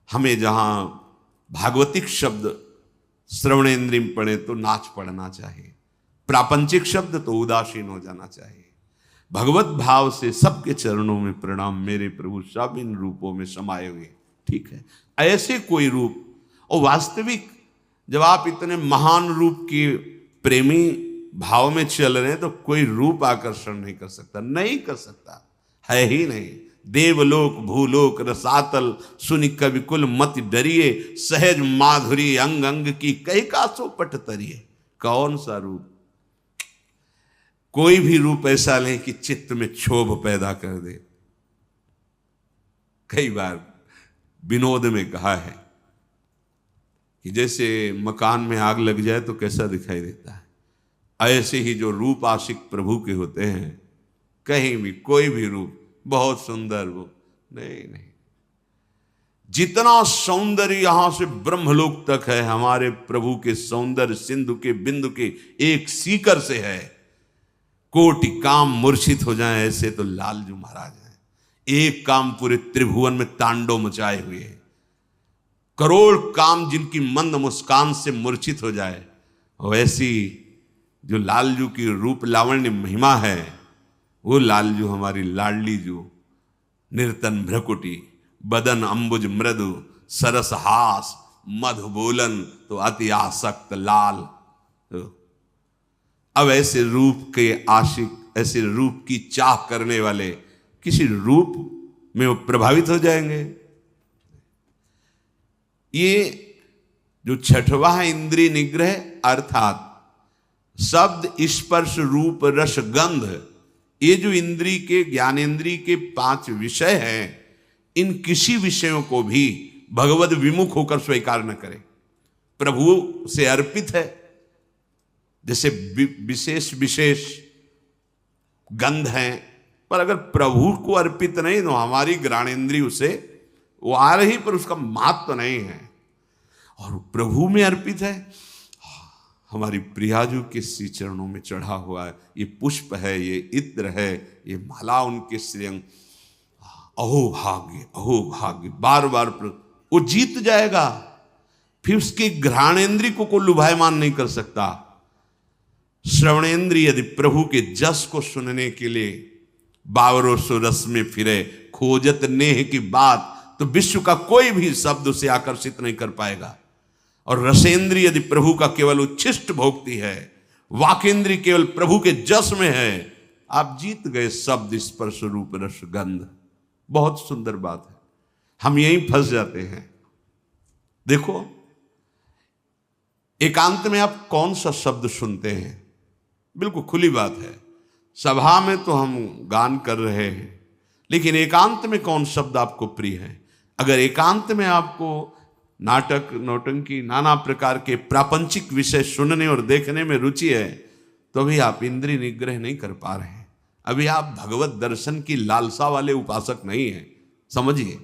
हमें जहां भागवतिक शब्द श्रवणेन्द्रिय में पड़े तो नाच पड़ना चाहिए, प्रापंचिक शब्द तो उदासीन हो जाना चाहिए। भगवत भाव से सबके चरणों में प्रणाम, मेरे प्रभु सब इन रूपों में समाये हुए, ठीक है। ऐसे कोई रूप, और वास्तविक जब आप इतने महान रूप के प्रेमी भाव में चल रहे हैं तो कोई रूप आकर्षण नहीं कर सकता, नहीं कर सकता, है ही नहीं। देवलोक भूलोक रसातल सुनि कवि कुल मत डरिए, सहज माधुरी अंग अंग की कई कासो पट तरिए। कौन सा रूप? कोई भी रूप ऐसा नहीं कि चित्त में क्षोभ पैदा कर दे। कई बार विनोद में कहा है कि जैसे मकान में आग लग जाए तो कैसा दिखाई देता है, ऐसे ही जो रूप आशिक प्रभु के होते हैं, कहीं भी कोई भी रूप बहुत सुंदर वो नहीं। जितना सौंदर्य यहां से ब्रह्मलोक तक है, हमारे प्रभु के सौंदर्य सिंधु के बिंदु के एक सीकर से है। कोटि काम मूर्छित हो जाए ऐसे तो लालजू महाराज हैं। एक काम पूरे त्रिभुवन में तांडव मचाए हुए है। करोड़ काम जिनकी मंद मुस्कान से मूर्छित हो जाए, वैसी जो लालजू की रूप लावण्य महिमा है, वो लालजू हमारी लाडली जू, निर्तन भ्रकुटी, बदन अंबुज मृदु, सरस हास, मधु बोलन तो अति आसक्त लाल। तो अब ऐसे रूप के आशिक, ऐसे रूप की चाह करने वाले किसी रूप में वो प्रभावित हो जाएंगे। ये जो छठवां इंद्रिय निग्रह अर्थात शब्द स्पर्श रूप रस गंध, ये जो इंद्रिय के ज्ञानेन्द्रिय के 5 विषय हैं, इन किसी विषयों को भी भगवद विमुख होकर स्वीकार न करें। प्रभु से अर्पित है, जैसे विशेष विशेष गंध हैं, पर अगर प्रभु को अर्पित नहीं तो हमारी घ्राणेन्द्रिय उसे वो आ रही पर उसका महत्व तो नहीं है। और प्रभु में अर्पित है, हमारी प्रियाजू के श्री चरणों में चढ़ा हुआ है, ये पुष्प है, ये इत्र है, ये माला उनके श्रीअंग, अहो भाग्य, बार बार वो जीत जाएगा। फिर उसके घ्राणेन्द्रिय को लुभायमान नहीं कर सकता। श्रवणेन्द्रिय यदि प्रभु के जस को सुनने के लिए बावरों सो रस में फिरे, खोजत नेह की बात, तो विश्व का कोई भी शब्द उसे आकर्षित नहीं कर पाएगा। और रसेंद्रिय यदि प्रभु का केवल उच्छिष्ट भोक्ति है, वाकेंद्रिय केवल प्रभु के जस में है, आप जीत गए शब्द स्पर्श रूप रस गंध। बहुत सुंदर बात है, हम यहीं फंस जाते हैं। देखो, एकांत में आप कौन सा शब्द सुनते हैं? बिल्कुल खुली बात है, सभा में तो हम गान कर रहे हैं, लेकिन एकांत में कौन शब्द आपको प्रिय है? अगर एकांत में आपको नाटक नौटंकी नाना प्रकार के प्रापंचिक विषय सुनने और देखने में रुचि है, तो अभी आप इंद्रिय निग्रह नहीं कर पा रहे हैं, अभी आप भगवत दर्शन की लालसा वाले उपासक नहीं हैं। समझिए,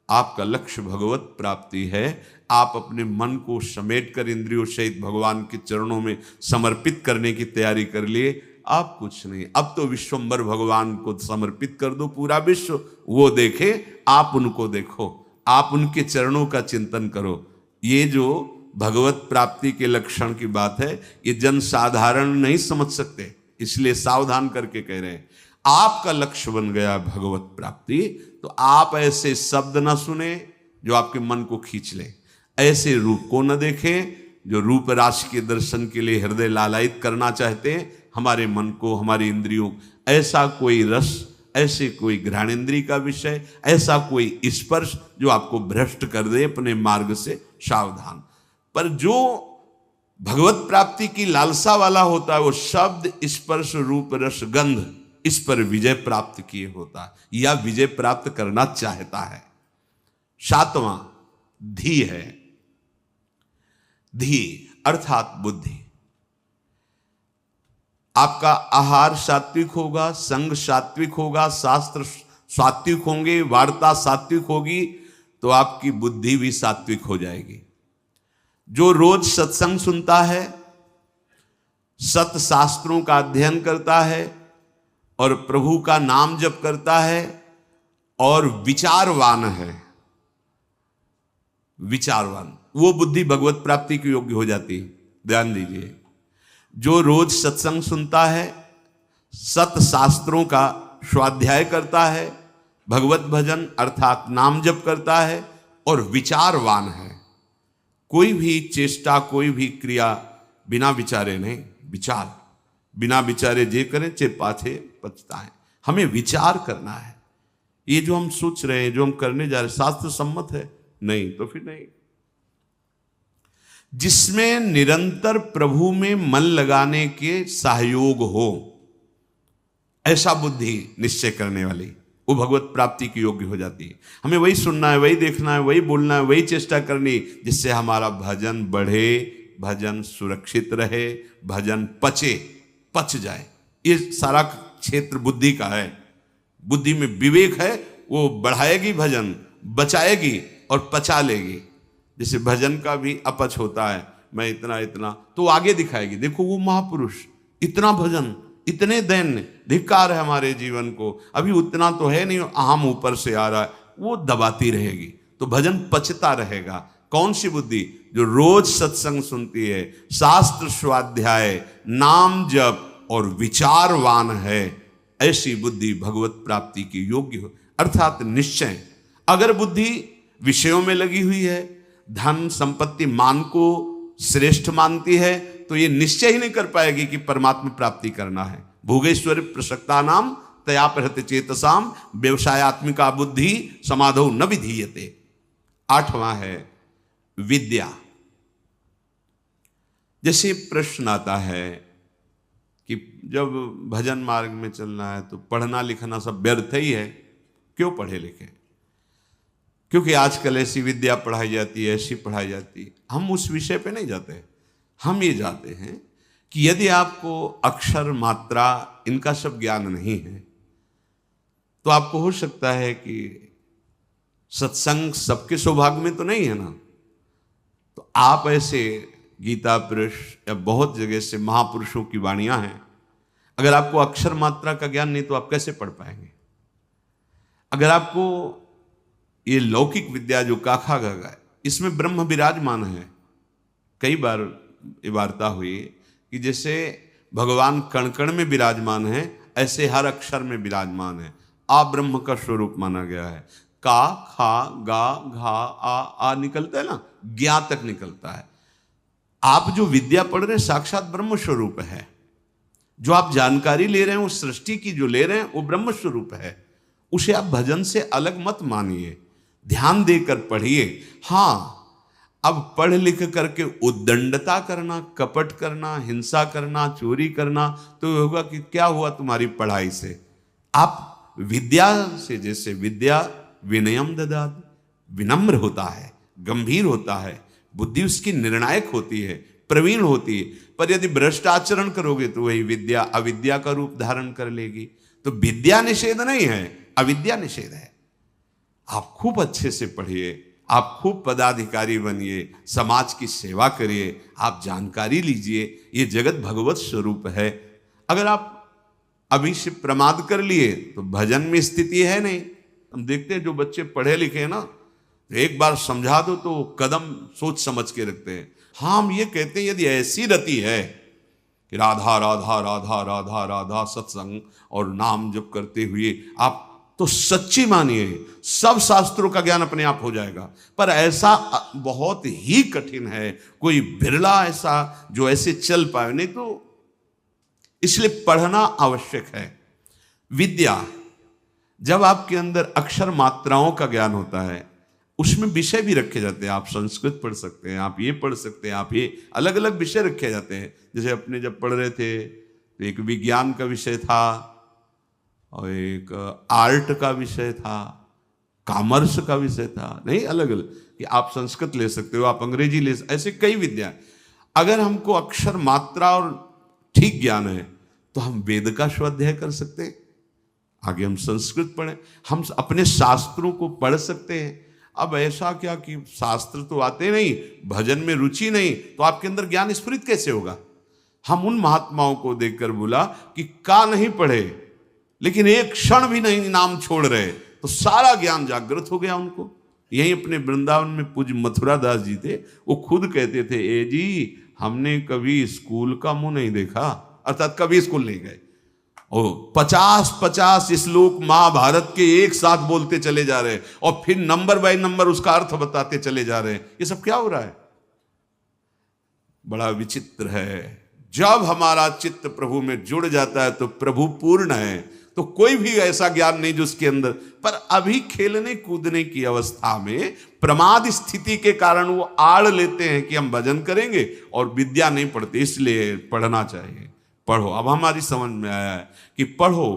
आपका लक्ष्य भगवत प्राप्ति है। आप अपने मन को समेट कर इंद्रियों सहित भगवान के चरणों में समर्पित करने की तैयारी कर लिए, आप कुछ नहीं। अब तो विश्वम्भर भगवान को समर्पित कर दो, पूरा विश्व वो देखे, आप उनको देखो, आप उनके चरणों का चिंतन करो। ये जो भगवत प्राप्ति के लक्षण की बात है, ये जन साधारण नहीं समझ सकते, इसलिए सावधान करके कह रहे हैं। आपका लक्ष्य बन गया भगवत प्राप्ति, तो आप ऐसे शब्द ना सुने जो आपके मन को खींच ले, ऐसे रूप को न देखें जो रूप राशि के दर्शन के लिए हृदय लालायित करना चाहते हैं हमारे मन को, हमारी इंद्रियों। ऐसा कोई रस, ऐसे कोई घ्राणेन्द्रिय का विषय, ऐसा कोई स्पर्श जो आपको भ्रष्ट कर दे अपने मार्ग से, सावधान। पर जो भगवत प्राप्ति की लालसा वाला होता है, वो शब्द स्पर्श रूप रस गंध इस पर विजय प्राप्त किए होता है या विजय प्राप्त करना चाहता है। सातवां धी है। धी अर्थात बुद्धि। आपका आहार सात्विक होगा, संग सात्विक होगा, शास्त्र सात्विक होंगे, वार्ता सात्विक होगी, तो आपकी बुद्धि भी सात्विक हो जाएगी। जो रोज सत्संग सुनता है, सत शास्त्रों का अध्ययन करता है और प्रभु का नाम जप करता है और विचारवान है, विचारवान, वो बुद्धि भगवत प्राप्ति की योग्य हो जाती है। ध्यान दीजिए, जो रोज सत्संग सुनता है, सत शास्त्रों का स्वाध्याय करता है, भगवत भजन अर्थात नाम जप करता है और विचारवान है, कोई भी चेष्टा, कोई भी क्रिया बिना विचारे नहीं, विचार बिना विचारे जे करें चे पाछे पछताएं। हमें विचार करना है। ये जो हम सोच रहे हैं, जो हम करने जा रहे हैं, शास्त्र सम्मत है? नहीं, तो फिर नहीं। जिसमें निरंतर प्रभु में मन लगाने के सहयोग हो, ऐसा बुद्धि निश्चय करने वाली, वो भगवत प्राप्ति की योग्य हो जाती है। हमें वही सुनना है, वही देखना है, वही बोलना है, वही चेष्टा करनी, जिससे हमारा भजन बढ़े, भजन सुरक्षित रहे, भजन पच जाए। ये सारा क्षेत्र बुद्धि का है। बुद्धि में विवेक है, वो बढ़ाएगी भजन, बचाएगी और पचा लेगी। जैसे भजन का भी अपच होता है, मैं इतना इतना, तो आगे दिखाएगी, देखो वो महापुरुष इतना भजन, इतने दैन्य, धिक्कार है हमारे जीवन को, अभी उतना तो है नहीं, अहम ऊपर से आ रहा है, वो दबाती रहेगी, तो भजन पचता रहेगा। कौन सी बुद्धि? जो रोज सत्संग सुनती है, शास्त्र स्वाध्याय, नाम जप और विचारवान है, ऐसी बुद्धि भगवत प्राप्ति की योग्य हो, अर्थात निश्चय। अगर बुद्धि विषयों में लगी हुई है, धन संपत्ति मान को श्रेष्ठ मानती है, तो ये निश्चय ही नहीं कर पाएगी कि परमात्मा प्राप्ति करना है। भोगेश्वर प्रसक्ता नाम तया प्रहत चेतसाम व्यवसायत्मिका बुद्धि समाधौ न विधीयते। आठवां है विद्या। जैसे प्रश्न आता है कि जब भजन मार्ग में चलना है तो पढ़ना लिखना सब व्यर्थ ही है, क्यों पढ़े लिखे? क्योंकि आजकल ऐसी विद्या पढ़ाई जाती है, ऐसी पढ़ाई जाती है। हम उस विषय पे नहीं जाते, हम ये जाते हैं कि यदि आपको अक्षर मात्रा इनका सब ज्ञान नहीं है, तो आपको हो सकता है कि सत्संग सबके सौभाग्य में तो नहीं है ना, तो आप ऐसे गीता पुरुष या बहुत जगह से महापुरुषों की वाणियां हैं, अगर आपको अक्षर मात्रा का ज्ञान नहीं तो आप कैसे पढ़ पाएंगे? अगर आपको ये लौकिक विद्या जो काखा गगा है, इसमें ब्रह्म विराजमान है। कई बार ये वार्ता हुई कि जैसे भगवान कण कण में विराजमान है, ऐसे हर अक्षर में विराजमान है। आ ब्रह्म का स्वरूप माना गया है। का, खा, गा, घा, आ निकलता है ना, ज्ञा तक निकलता है। आप जो विद्या पढ़ रहे हैं साक्षात ब्रह्म स्वरूप है। जो आप जानकारी ले रहे हैं, उस सृष्टि की जो ले रहे हैं, वो ब्रह्म स्वरूप है। उसे आप भजन से अलग मत मानिए, ध्यान देकर पढ़िए। हाँ, अब पढ़ लिख करके उद्दंडता करना, कपट करना, हिंसा करना, चोरी करना, तो होगा कि क्या हुआ तुम्हारी पढ़ाई से? आप विद्या से, जैसे विद्या विनयम ददाति, विनम्र होता है, गंभीर होता है, बुद्धि उसकी निर्णायक होती है, प्रवीण होती है। पर यदि भ्रष्ट आचरण करोगे तो वही विद्या अविद्या का रूप धारण कर लेगी। तो विद्या निषेध नहीं है, अविद्या निषेध है। आप खूब अच्छे से पढ़िए, आप खूब पदाधिकारी बनिए, समाज की सेवा करिए, आप जानकारी लीजिए, ये जगत भगवत स्वरूप है। अगर आप अभी से प्रमाद कर लिए तो भजन में स्थिति है नहीं। हम देखते हैं जो बच्चे पढ़े लिखे हैं ना, एक बार समझा दो तो कदम सोच समझ के रखते हैं। हाँ, हम ये कहते हैं यदि ऐसी रति है कि राधा राधा राधा राधा राधा सत्संग और नाम जप करते हुए आप, तो सच्ची मानिए सब शास्त्रों का ज्ञान अपने आप हो जाएगा। पर ऐसा बहुत ही कठिन है, कोई बिरला ऐसा जो ऐसे चल पाए, नहीं तो इसलिए पढ़ना आवश्यक है। विद्या, जब आपके अंदर अक्षर मात्राओं का ज्ञान होता है, उसमें विषय भी रखे जाते हैं। आप संस्कृत पढ़ सकते हैं, आप ये पढ़ सकते हैं, आप ये अलग अलग विषय रखे जाते हैं। जैसे अपने जब पढ़ रहे थे तो एक विज्ञान का विषय था और एक आर्ट का विषय था, कॉमर्स का विषय था, नहीं, अलग अलग, कि आप संस्कृत ले सकते हो, आप अंग्रेजी ले सकते, ऐसे कई विद्या। अगर हमको अक्षर मात्रा और ठीक ज्ञान है तो हम वेद का स्वाध्याय कर सकते हैं, आगे हम संस्कृत पढ़ें, हम अपने शास्त्रों को पढ़ सकते हैं। अब ऐसा क्या कि शास्त्र तो आते नहीं, भजन में रुचि नहीं, तो आपके अंदर ज्ञान स्फुरित कैसे होगा? हम उन महात्माओं को देखकर बोला कि का नहीं पढ़े लेकिन एक क्षण भी नहीं नाम छोड़ रहे, तो सारा ज्ञान जागृत हो गया उनको। यही अपने वृंदावन में पूज्य मथुरा दास जी थे, वो खुद कहते थे, ए जी हमने कभी स्कूल का मुंह नहीं देखा, अर्थात कभी स्कूल नहीं गए, और 50-50 श्लोक महाभारत के एक साथ बोलते चले जा रहे हैं और फिर नंबर बाय नंबर उसका अर्थ बताते चले जा रहे हैं। ये सब क्या हो रहा है? बड़ा विचित्र है। जब हमारा चित्त प्रभु में जुड़ जाता है तो प्रभु पूर्ण है, तो कोई भी ऐसा ज्ञान नहीं जो उसके अंदर, पर अभी खेलने कूदने की अवस्था में प्रमाद स्थिति के कारण वो आड़ लेते हैं कि हम भजन करेंगे और विद्या नहीं पढ़ते, इसलिए पढ़ना चाहिए। पढ़ो, अब हमारी समझ में आया है कि पढ़ो,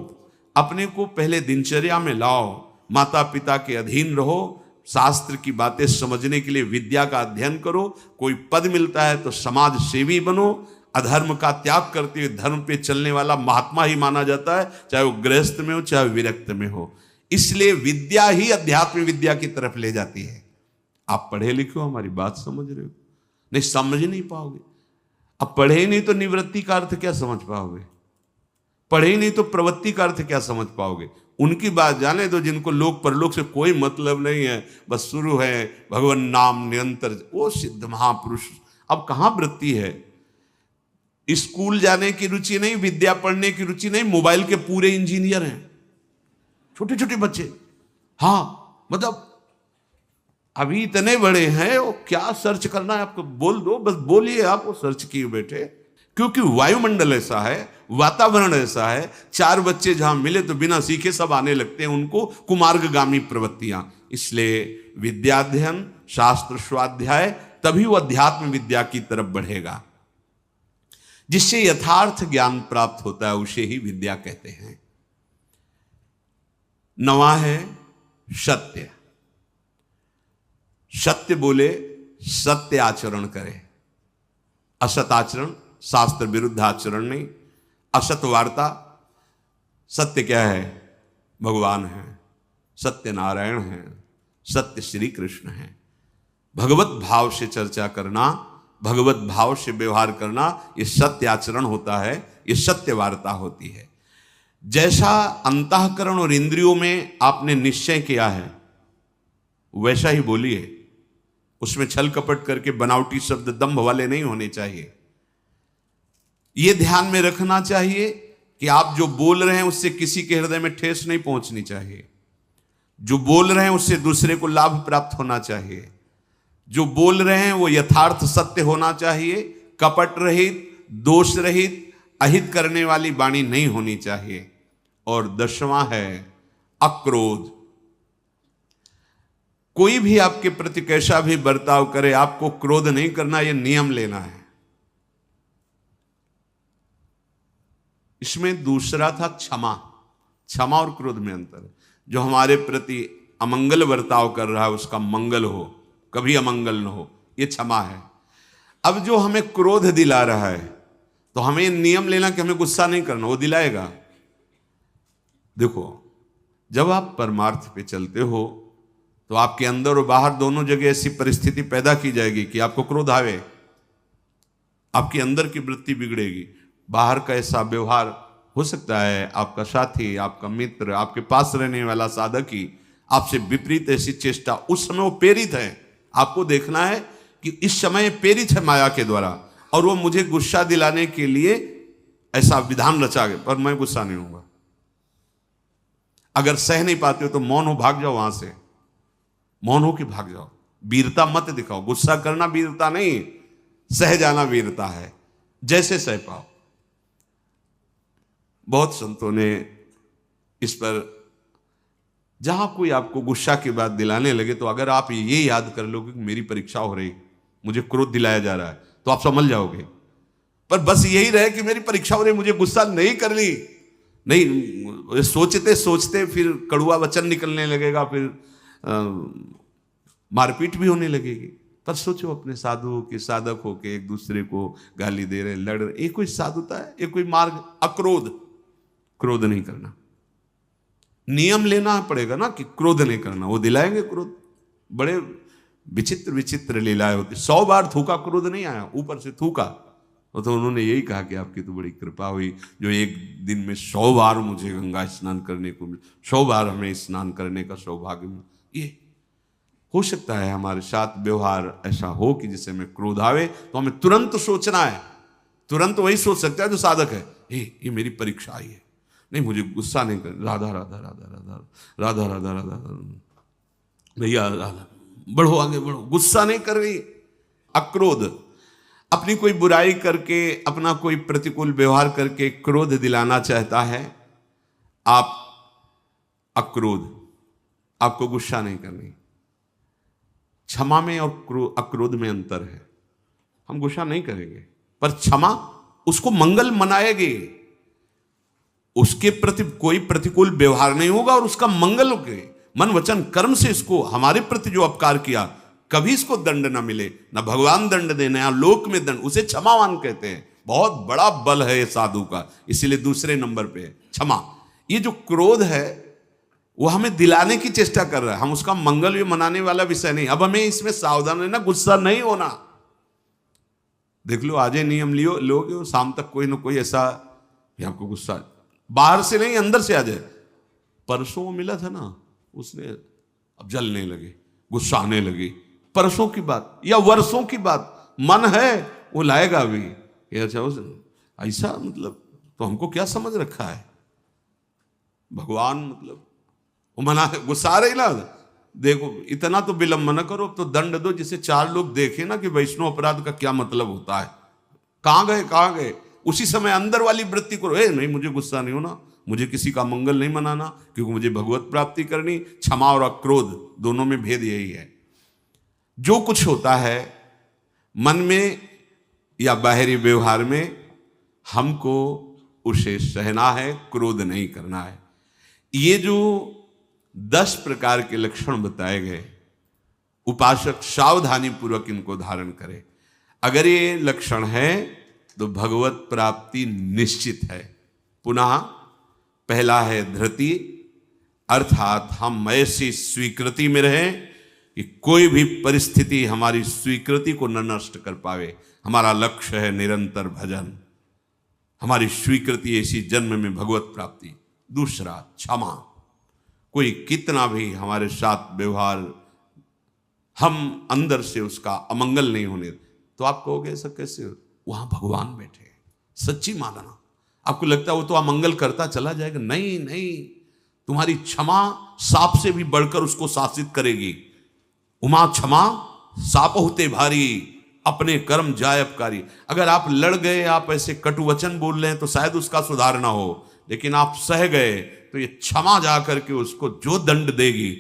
अपने को पहले दिनचर्या में लाओ, माता पिता के अधीन रहो, शास्त्र की बातें समझने के लिए विद्या का अध्ययन करो, कोई पद मिलता है तो समाज सेवी बनो, अधर्म का त्याग करते हुए धर्म पे चलने वाला महात्मा ही माना जाता है, चाहे वो गृहस्थ में हो चाहे विरक्त में हो। इसलिए विद्या ही अध्यात्म विद्या की तरफ ले जाती है। आप पढ़े लिखे हो, हमारी बात समझ रहे हो? नहीं समझ नहीं पाओगे। अब पढ़े ही नहीं तो निवृत्ति का अर्थ क्या समझ पाओगे? पढ़े ही नहीं तो प्रवृत्ति का अर्थ क्या समझ पाओगे? उनकी बात जाने दो जिनको लोक परलोक से कोई मतलब नहीं है, बस शुरू है भगवान नाम निरंतर, वो सिद्ध महापुरुष। अब कहां वृत्ति है? स्कूल जाने की रुचि नहीं, विद्या पढ़ने की रुचि नहीं, मोबाइल के पूरे इंजीनियर हैं छोटे छोटे बच्चे। हाँ, मतलब अभी इतने बड़े हैं, वो क्या सर्च करना है आपको बोल दो, बस बोलिए, आप वो सर्च किए बैठे। क्योंकि वायुमंडल ऐसा है, वातावरण ऐसा है, 4 बच्चे जहां मिले तो बिना सीखे सब आने लगते हैं, उनको कुमार्गगामी प्रवृत्तियां। इसलिए विद्याध्ययन, शास्त्र स्वाध्याय, तभी वो अध्यात्म विद्या की तरफ बढ़ेगा। जिससे यथार्थ ज्ञान प्राप्त होता है उसे ही विद्या कहते हैं। 9वां है सत्य। सत्य बोले, सत्य आचरण करे, असत आचरण, शास्त्र विरुद्ध आचरण नहीं, असत वार्ता। सत्य क्या है? भगवान है, सत्य नारायण है, सत्य श्री कृष्ण है। भगवत भाव से चर्चा करना, भगवत भाव से व्यवहार करना, ये सत्य आचरण होता है, ये सत्य वार्ता होती है। जैसा अंतःकरण और इंद्रियों में आपने निश्चय किया है वैसा ही बोलिए, उसमें छल कपट करके बनावटी शब्द दंभ वाले नहीं होने चाहिए। यह ध्यान में रखना चाहिए कि आप जो बोल रहे हैं उससे किसी के हृदय में ठेस नहीं पहुंचनी चाहिए। जो बोल रहे हैं उससे दूसरे को लाभ प्राप्त होना चाहिए। जो बोल रहे हैं वो यथार्थ सत्य होना चाहिए, कपट रहित, दोष रहित, अहित करने वाली वाणी नहीं होनी चाहिए। और 10वां है अक्रोध। कोई भी आपके प्रति कैसा भी बर्ताव करे, आपको क्रोध नहीं करना, यह नियम लेना है। इसमें दूसरा था क्षमा। क्षमा और क्रोध में अंतर है। जो हमारे प्रति अमंगल बर्ताव कर रहा है उसका मंगल हो, कभी अमंगल न हो, ये क्षमा है। अब जो हमें क्रोध दिला रहा है तो हमें नियम लेना कि हमें गुस्सा नहीं करना, वो दिलाएगा। देखो, जब आप परमार्थ पे चलते हो तो आपके अंदर और बाहर दोनों जगह ऐसी परिस्थिति पैदा की जाएगी कि आपको क्रोध आवे, आपके अंदर की वृत्ति बिगड़ेगी। बाहर का ऐसा व्यवहार हो सकता है, आपका साथी, आपका मित्र, आपके पास रहने वाला साधक ही आपसे विपरीत ऐसी चेष्टा, उस समय वो प्रेरित है। आपको देखना है कि इस समय प्रेरित है माया के द्वारा और वो मुझे गुस्सा दिलाने के लिए ऐसा विधान रचा गया, पर मैं गुस्सा नहीं होऊंगा। अगर सह नहीं पाते हो तो मौन हो, भाग जाओ वहां से, मौन हो के भाग जाओ। वीरता मत दिखाओ। गुस्सा करना वीरता नहीं, सह जाना वीरता है, जैसे सह पाओ। बहुत संतों ने इस पर, जहां कोई आपको गुस्सा की बात दिलाने लगे तो अगर आप ये याद कर लोगे कि मेरी परीक्षा हो रही, मुझे क्रोध दिलाया जा रहा है, तो आप संभल जाओगे। पर बस यही रहे कि मेरी परीक्षा हो रही, मुझे गुस्सा नहीं कर ली, नहीं, सोचते सोचते फिर कड़वा वचन निकलने लगेगा, फिर मारपीट भी होने लगेगी। पर सोचो अपने साधुओं के साधक हो के एक दूसरे को गाली दे रहे, लड़ रहे, ये कोई साधुता है? ये कोई मार्ग? अक्रोध, क्रोध नहीं करना। नियम लेना पड़ेगा ना कि क्रोध नहीं करना, वो दिलाएंगे क्रोध। बड़े विचित्र विचित्र लीलाएं होती। 100 बार थूका, क्रोध नहीं आया, ऊपर से थूका। तो उन्होंने यही कहा कि आपकी तो बड़ी कृपा हुई जो एक दिन में 100 बार मुझे गंगा स्नान करने को मिला, 100 बार हमें स्नान करने का सौभाग्य मिला। ये हो सकता है हमारे साथ व्यवहार ऐसा हो कि जिससे हमें क्रोध आवे तो हमें तुरंत सोचना है। तुरंत वही सोच सकता है जो साधक है, ये मेरी परीक्षा आई है, नहीं मुझे गुस्सा नहीं कर, राधा राधा राधा राधा राधा राधा राधा, भैया राधा, बढ़ो आगे बढ़ो, गुस्सा नहीं कर रही। अक्रोध, अपनी कोई बुराई करके, अपना कोई प्रतिकूल व्यवहार करके क्रोध दिलाना चाहता है। आप अक्रोध, आपको गुस्सा नहीं करनी। क्षमा में और अक्रोध में अंतर है। हम गुस्सा नहीं करेंगे, पर क्षमा उसको मंगल मनाएगी, उसके प्रति कोई प्रतिकूल व्यवहार नहीं होगा और उसका मंगल होगा। मन वचन कर्म से इसको, हमारे प्रति जो अपकार किया, कभी इसको दंड ना मिले, ना भगवान दंड देने या लोक में दंड, उसे क्षमावान कहते हैं। बहुत बड़ा बल है ये साधु का, इसीलिए दूसरे नंबर पे है क्षमा। ये जो क्रोध है वो हमें दिलाने की चेष्टा कर रहा है, हम उसका मंगल भी मनाने वाला विषय नहीं। अब हमें इसमें सावधान रहना, गुस्सा नहीं होना। देख लो, आज नियम लियो लोगे, शाम तक कोई ना कोई ऐसा आपको गुस्सा बाहर से नहीं अंदर से आ जाए। परसों मिला था ना, उसने अब जलने लगे, गुस्सा आने लगी। परसों की बात या वर्षों की बात, मन है वो लाएगा भी। अच्छा ऐसा मतलब तो हमको क्या समझ रखा है? भगवान मतलब वो मना, गुस्सा रही ना, देखो इतना तो विलंब न करो, तो दंड दो जिसे 4 लोग देखे ना कि वैष्णव अपराध का क्या मतलब होता है। कहां गए? उसी समय अंदर वाली वृत्ति करो, नहीं मुझे गुस्सा नहीं होना, मुझे किसी का मंगल नहीं मनाना, क्योंकि मुझे भगवत प्राप्ति करनी। क्षमा और अक्रोध दोनों में भेद यही है। जो कुछ होता है मन में या बाहरी व्यवहार में, हमको उसे सहना है, क्रोध नहीं करना है। ये जो 10 प्रकार के लक्षण बताए गए, उपासक सावधानी पूर्वक इनको धारण करे। अगर ये लक्षण है तो भगवत प्राप्ति निश्चित है। पुनः पहला है धृति, अर्थात हम ऐसी स्वीकृति में रहें कि कोई भी परिस्थिति हमारी स्वीकृति को न नष्ट कर पावे। हमारा लक्ष्य है निरंतर भजन, हमारी स्वीकृति ऐसी जन्म में भगवत प्राप्ति। दूसरा क्षमा, कोई कितना भी हमारे साथ व्यवहार, हम अंदर से उसका अमंगल नहीं होने, तो आप कहोगे ऐसा कैसे? वहां भगवान बैठे, सच्ची मानना। आपको लगता है वो तो अमंगल करता चला जाएगा, नहीं, तुम्हारी क्षमा सांप से भी बढ़कर उसको शासित करेगी। उमा क्षमा साप होते भारी, अपने कर्म जाय अपकारी। अगर आप लड़ गए, आप ऐसे कटु वचन बोल रहे हैं तो शायद उसका सुधार ना हो, लेकिन आप सह गए तो ये क्षमा जा करके उसको जो दंड देगी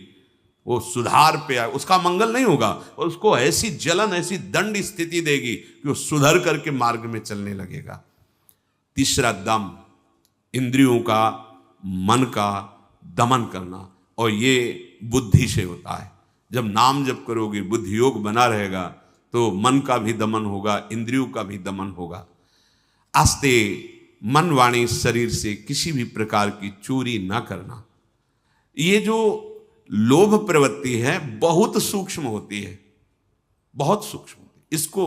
वो सुधार पे आए, उसका मंगल नहीं होगा, और उसको ऐसी जलन, ऐसी दंड स्थिति देगी कि वो सुधर करके मार्ग में चलने लगेगा। तीसरा दम, इंद्रियों का, मन का दमन करना, और ये बुद्धि से होता है। जब नाम जप करोगे, बुद्धि योग बना रहेगा, तो मन का भी दमन होगा, इंद्रियों का भी दमन होगा। आस्ते मन वाणी शरीर से किसी भी प्रकार की चोरी ना करना। ये जो लोभ प्रवृत्ति है बहुत सूक्ष्म होती है, बहुत सूक्ष्म होती है। इसको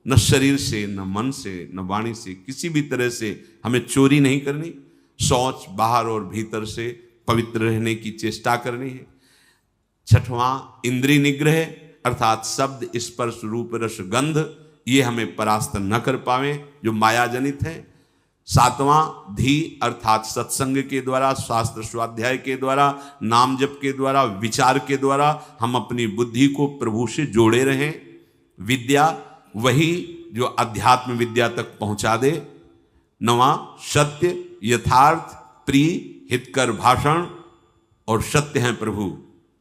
न शरीर से, न मन से, न वाणी से, किसी भी तरह से हमें चोरी नहीं करनी। शौच बाहर और भीतर से पवित्र रहने की चेष्टा करनी है। छठवां इंद्रिय निग्रह, अर्थात शब्द, स्पर्श, रूप, रस, गंध, ये हमें परास्त न कर पावे जो माया जनित है। सातवां धी, अर्थात सत्संग के द्वारा, शास्त्र स्वाध्याय के द्वारा, नाम जप के द्वारा, विचार के द्वारा हम अपनी बुद्धि को प्रभु से जोड़े रहें। विद्या, वही जो अध्यात्म विद्या तक पहुंचा दे। नवां सत्य, यथार्थ, प्रिय, हितकर भाषण, और सत्य हैं प्रभु।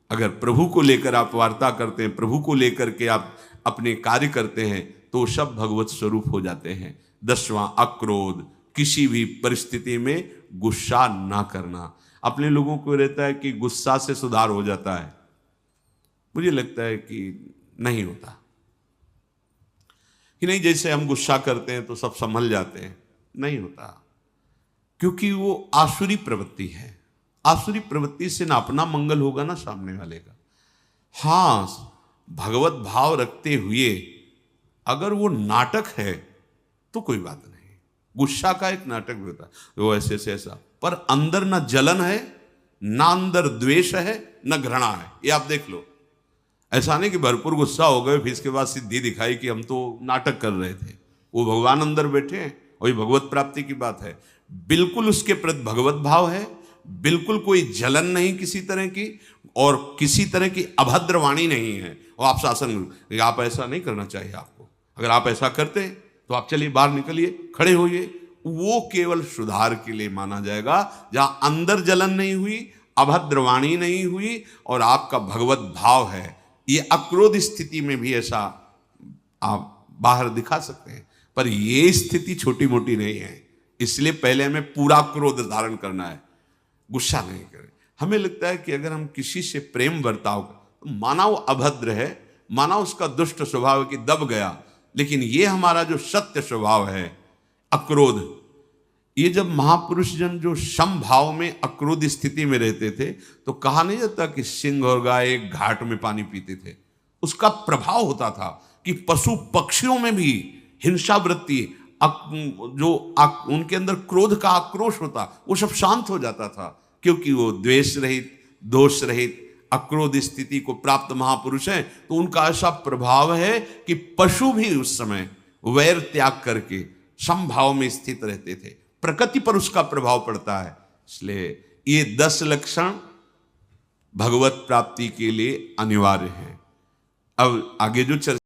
अगर प्रभु को लेकर आप वार्ता करते हैं, प्रभु को लेकर के आप अपने कार्य करते हैं, तो सब भगवत स्वरूप हो जाते हैं। 10वां अक्रोध, किसी भी परिस्थिति में गुस्सा ना करना। अपने लोगों को रहता है कि गुस्सा से सुधार हो जाता है, मुझे लगता है कि नहीं होता। कि नहीं जैसे हम गुस्सा करते हैं तो सब संभल जाते हैं, नहीं होता, क्योंकि वो आसुरी प्रवृत्ति है। आसुरी प्रवृत्ति से ना अपना मंगल होगा ना सामने वाले का। हाँ, भगवत भाव रखते हुए अगर वो नाटक है तो कोई बात नहीं। गुस्सा का एक नाटक भी होता है, वो ऐसे से ऐसा, पर अंदर ना जलन है, ना अंदर द्वेष है, ना घृणा है। ये आप देख लो। ऐसा नहीं कि भरपूर गुस्सा हो गए फिर इसके बाद सिद्धि दिखाई कि हम तो नाटक कर रहे थे। वो भगवान अंदर बैठे हैं, वही भगवत प्राप्ति की बात है। बिल्कुल उसके प्रति भगवत भाव है, बिल्कुल कोई जलन नहीं किसी तरह की, और किसी तरह की अभद्र वाणी नहीं है। और आप शासन, आप ऐसा नहीं करना चाहिए आपको, अगर आप ऐसा करते तो आप चलिए बाहर निकलिए, खड़े होइए। वो केवल सुधार के लिए माना जाएगा, जहां अंदर जलन नहीं हुई, अभद्र वाणी नहीं हुई और आपका भगवत भाव है। ये अक्रोध स्थिति में भी ऐसा आप बाहर दिखा सकते हैं, पर ये स्थिति छोटी मोटी नहीं है। इसलिए पहले हमें पूरा क्रोध धारण करना है, गुस्सा नहीं करें। हमें लगता है कि अगर हम किसी से प्रेम बर्ताव, तो माना वो अभद्र है, माना उसका दुष्ट स्वभाव है कि दब गया, लेकिन ये हमारा जो सत्य स्वभाव है अक्रोध, ये जब महापुरुष जन जो समभाव में अक्रोध स्थिति में रहते थे तो कहा नहीं जाता कि सिंह और गाय एक घाट में पानी पीते थे। उसका प्रभाव होता था कि पशु पक्षियों में भी हिंसा वृत्ति, उनके अंदर क्रोध का आक्रोश होता, वो सब शांत हो जाता था, क्योंकि वो द्वेष रहित, दोष रहित अक्रोध स्थिति को प्राप्त महापुरुष हैं। तो उनका ऐसा प्रभाव है कि पशु भी उस समय वैर त्याग करके समभाव में स्थित रहते थे। प्रकृति पर उसका प्रभाव पड़ता है। इसलिए ये 10 लक्षण भगवत प्राप्ति के लिए अनिवार्य है। अब आगे जो चर्चा